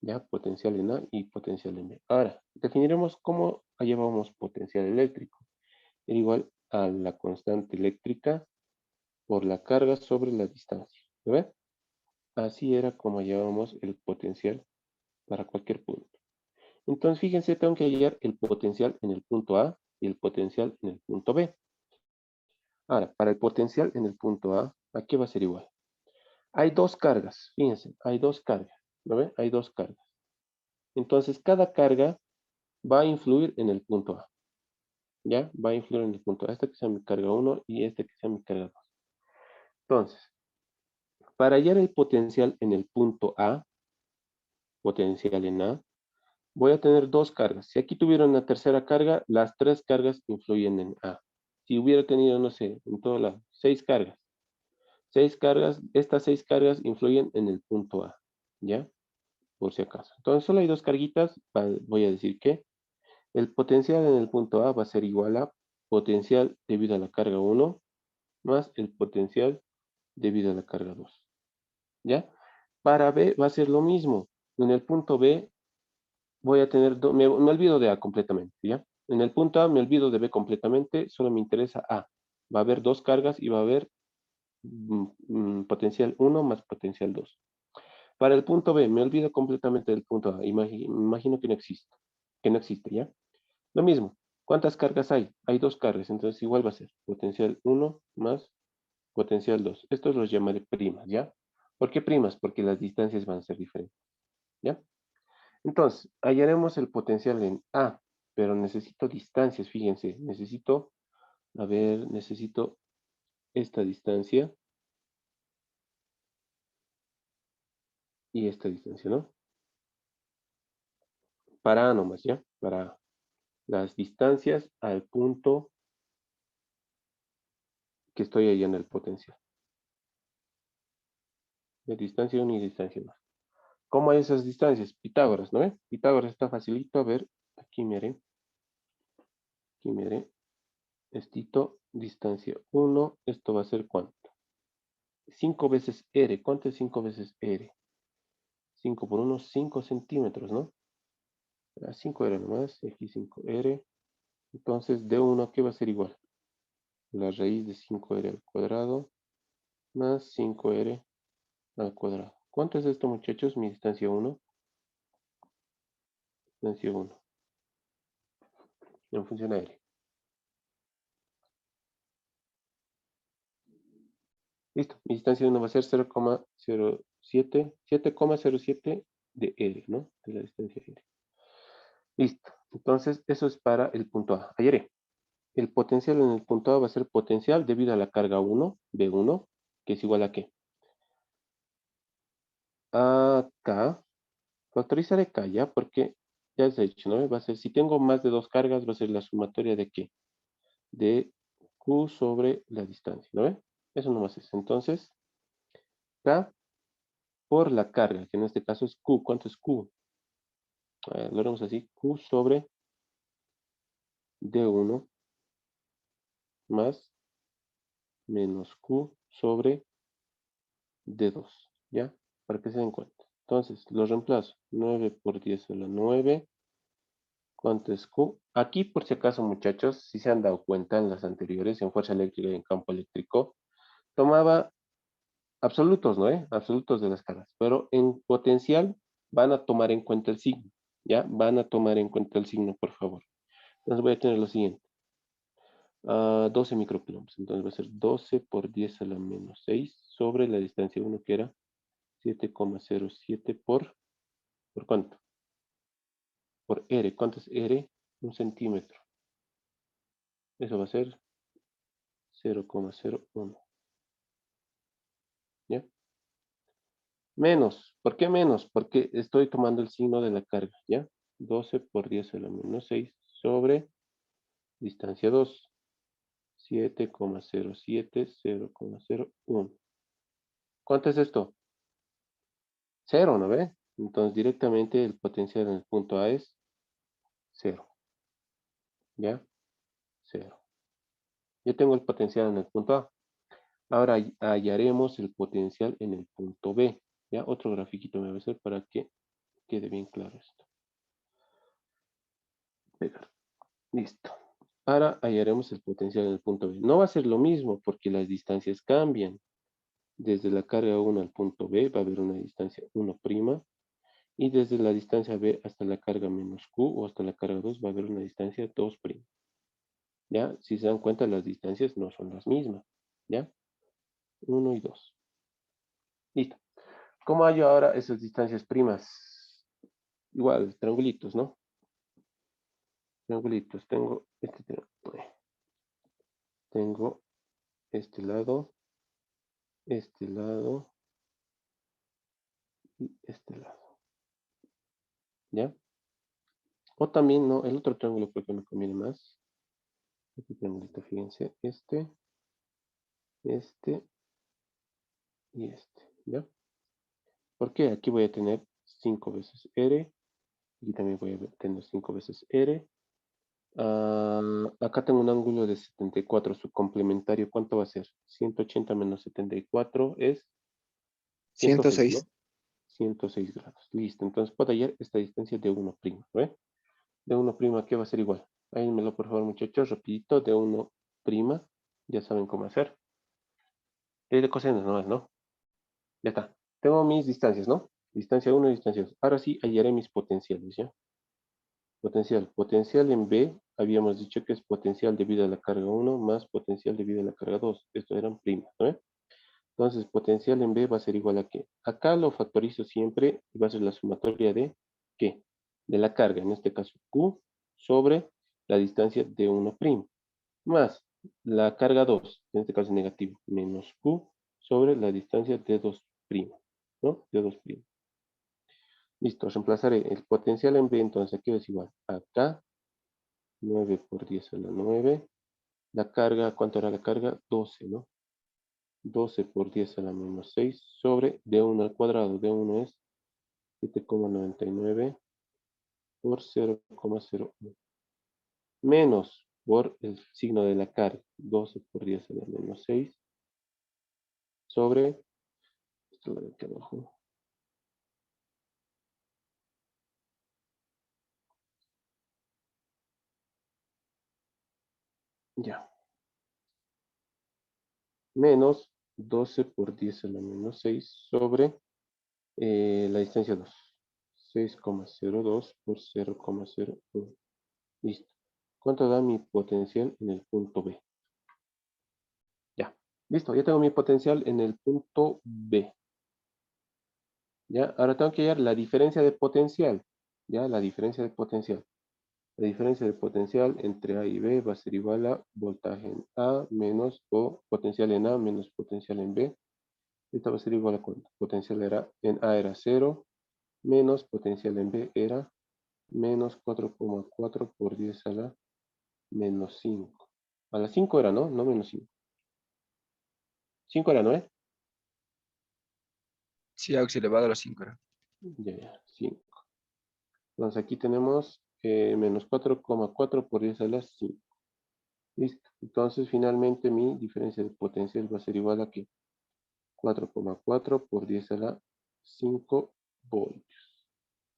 ¿Ya? Potencial en A y potencial en B. Ahora, definiremos cómo hallábamos potencial eléctrico. Era igual a la constante eléctrica por la carga sobre la distancia. ¿Lo ven? Así era como hallábamos el potencial para cualquier punto. Entonces, fíjense, tengo que hallar el potencial en el punto A y el potencial en el punto B. Ahora, para el potencial en el punto A, ¿a qué va a ser igual? Hay dos cargas, fíjense, hay dos cargas. ¿Lo ven? Hay dos cargas. Entonces, cada carga va a influir en el punto A. ¿Ya? Va a influir en el punto A. Esta que sea mi carga 1 y esta que sea mi carga 2. Entonces, para hallar el potencial en el punto A, potencial en A, voy a tener dos cargas. Si aquí tuviera una tercera carga, las tres cargas influyen en A. Si hubiera tenido, no sé, en todo lado, 6 cargas. 6 cargas, estas 6 cargas influyen en el punto A. ¿Ya? Por si acaso. Entonces, solo hay dos carguitas. Voy a decir que el potencial en el punto A va a ser igual a potencial debido a la carga 1 más el potencial debido a la carga 2. ¿Ya? Para B va a ser lo mismo. En el punto B voy a tener, me olvido de A completamente, ¿ya? En el punto A me olvido de B completamente, solo me interesa A. Va a haber dos cargas y va a haber potencial 1 más potencial 2. Para el punto B, me olvido completamente del punto A. Imagino que no existe, ¿ya? Lo mismo. ¿Cuántas cargas hay? Hay dos cargas, entonces igual va a ser potencial 1 más potencial 2. Estos los llamaré primas, ¿ya? ¿Por qué primas? Porque las distancias van a ser diferentes, ¿ya? Entonces, hallaremos el potencial en A, pero necesito distancias, fíjense. Necesito esta distancia y esta distancia, ¿no? Para A nomás, ¿ya? Para A. Las distancias al punto que estoy hallando el potencial. De distancia 1 y distancia 2. ¿Cómo hay esas distancias? Pitágoras, ¿no? Pitágoras está facilito. A ver, aquí me haré. Estito, distancia 1. Esto va a ser ¿cuánto? 5 veces R. ¿Cuánto es 5 veces R? 5 por 1, 5 centímetros, ¿no? 5R nomás, aquí 5R. Entonces, D1, ¿qué va a ser igual? La raíz de 5R al cuadrado más 5R al cuadrado. ¿Cuánto es esto, muchachos? Mi distancia 1. Distancia 1. En función a R. Listo. Mi distancia de 1 va a ser 0,07, 7,07 de R, ¿no? De la distancia R. Listo. Entonces, eso es para el punto A. Hallaré. El potencial en el punto A va a ser potencial debido a la carga 1, B1, que es igual a ¿qué? A K. Factorizaré K ya, porque ya se ha dicho, ¿no? Va a ser, si tengo más de dos cargas, va a ser la sumatoria de ¿qué? De Q sobre la distancia, ¿no ve? Eso nomás es. Entonces, K por la carga, que en este caso es Q. ¿Cuánto es Q? Lo haremos así. Q sobre D1 más menos Q sobre D2, ¿ya? Para que se den cuenta. Entonces, lo reemplazo. 9 por 10 a la 9. ¿Cuánto es Q? Aquí, por si acaso, muchachos, si se han dado cuenta en las anteriores, en fuerza eléctrica y en campo eléctrico, tomaba absolutos, ¿no? Absolutos de las cargas. Pero en potencial van a tomar en cuenta el signo, ¿ya? Van a tomar en cuenta el signo, por favor. Entonces voy a tener lo siguiente. 12 microcoulombs. Entonces va a ser 12 por 10 a la menos 6 sobre la distancia 1 que era 7,07 ¿por cuánto? Por R. ¿Cuánto es R? 1 centímetro. Eso va a ser 0,01. ¿Ya? Menos. ¿Por qué menos? Porque estoy tomando el signo de la carga. ¿Ya? 12 por 10 a la menos 6 sobre distancia 2. 7,07, 0,01. ¿Cuánto es esto? 0, ¿no ve? Entonces directamente el potencial en el punto A es 0. ¿Ya? 0. Yo tengo el potencial en el punto A. Ahora hallaremos el potencial en el punto B. ¿Ya? Otro grafiquito me va a hacer para que quede bien claro esto. Pegar. Listo. Ahora hallaremos el potencial en el punto B. No va a ser lo mismo porque las distancias cambian. Desde la carga 1 al punto B va a haber una distancia 1'. Y desde la distancia B hasta la carga menos Q o hasta la carga 2 va a haber una distancia 2'. ¿Ya? Si se dan cuenta, las distancias no son las mismas. ¿Ya? 1 y 2. Listo. ¿Cómo hallo ahora esas distancias primas? Igual, triangulitos, ¿no? Triangulitos. Tengo tengo este lado y este lado. ¿Ya? O también, no, el otro triángulo porque me conviene más. Este triangulito, fíjense, este y este, ¿ya? ¿Por qué? Aquí voy a tener 5 veces R, y también voy a tener 5 veces R. Acá tengo un ángulo de 74, su complementario, ¿cuánto va a ser? 180 menos 74 es 106, 106. ¿no? 106 grados. Listo, entonces puedo hallar esta distancia de 1', ¿ve? De 1', ¿qué va a ser igual? Háganmelo por favor, muchachos, rapidito, de 1', ya saben cómo hacer. Es de cosenos nomás, ¿no? Ya está. Tengo mis distancias, ¿no? Distancia 1 y distancia 2. Ahora sí hallaré mis potenciales, ¿ya? Potencial. Potencial en B, habíamos dicho que es potencial debido a la carga 1 más potencial debido a la carga 2. Esto eran primas, ¿no? Entonces, potencial en B va a ser igual a ¿qué? Acá lo factorizo siempre y va a ser la sumatoria de ¿qué? De la carga, en este caso Q sobre la distancia de 1', más la carga 2, en este caso negativo, menos Q sobre la distancia de 2', ¿no? De 2'. Listo, reemplazaré el potencial en B, entonces aquí es igual a K, 9 por 10 a la 9. La carga, ¿cuánto era la carga? 12, ¿no? 12 por 10 a la menos 6 sobre D1 al cuadrado. D1 es 7,99 por 0,01. Menos por el signo de la carga. 12 por 10 a la menos 6 sobre, esto lo de aquí abajo. Ya. Menos 12 por 10 a la menos 6 sobre la distancia 2. 6,02 por 0,01. Listo. ¿Cuánto da mi potencial en el punto B? Ya. Listo, ya tengo mi potencial en el punto B. ¿Ya? Ahora tengo que hallar la diferencia de potencial. ¿Ya? La diferencia de potencial. La diferencia de potencial entre A y B va a ser igual a voltaje en A menos, o potencial en A menos potencial en B. Esta va a ser igual a cuánto. Potencial en A era 0, menos potencial en B era menos 4,4 por 10 a la menos 5. A la 5 era, ¿no? No menos 5. 5 era, ¿no? Sí, aux elevado a la 5. Ya, 5. Entonces aquí tenemos menos 4,4 por 10 a la 5. Listo. Entonces finalmente mi diferencia de potencial va a ser igual a que 4,4 por 10 a la 5 voltios.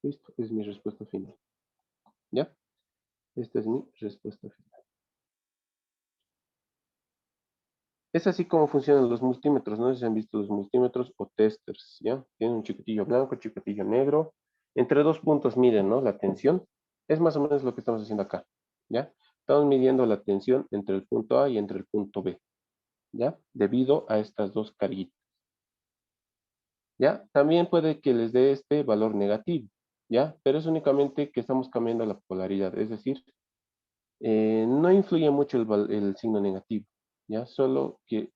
Listo, es mi respuesta final. ¿Ya? Esta es mi respuesta final. Es así como funcionan los multímetros. No sé si han visto los multímetros o testers, ¿ya? Tienen un chiquitillo blanco, chiquitillo negro. Entre dos puntos miden, ¿no? La tensión. Es más o menos lo que estamos haciendo acá, ¿ya? Estamos midiendo la tensión entre el punto A y entre el punto B, ¿ya? Debido a estas dos carguitas, ¿ya? También puede que les dé este valor negativo, ¿ya? Pero es únicamente que estamos cambiando la polaridad, es decir, no influye mucho el signo negativo, ¿ya? Solo que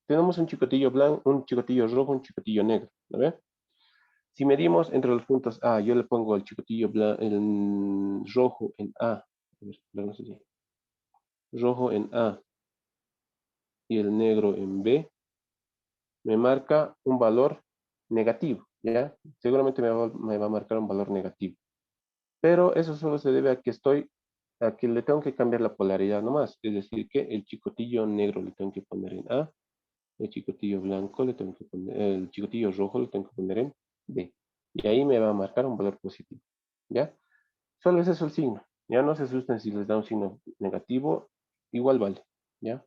tenemos un chicotillo blanco, un chicotillo rojo, un chicotillo negro, ¿no ve? Si medimos entre los puntos A, yo le pongo el chicotillo el rojo en A, a ver, no sé si, rojo en A y el negro en B, me marca un valor negativo, ¿ya? Seguramente me va a marcar un valor negativo. Pero eso solo se debe a que le tengo que cambiar la polaridad nomás. Es decir, que el chicotillo negro le tengo que poner en A, el chicotillo blanco le tengo que poner, el chicotillo rojo le tengo que poner en B. Y ahí me va a marcar un valor positivo, ¿ya? Solo es eso el signo. Ya no se asusten si les da un signo negativo, igual vale, ¿ya?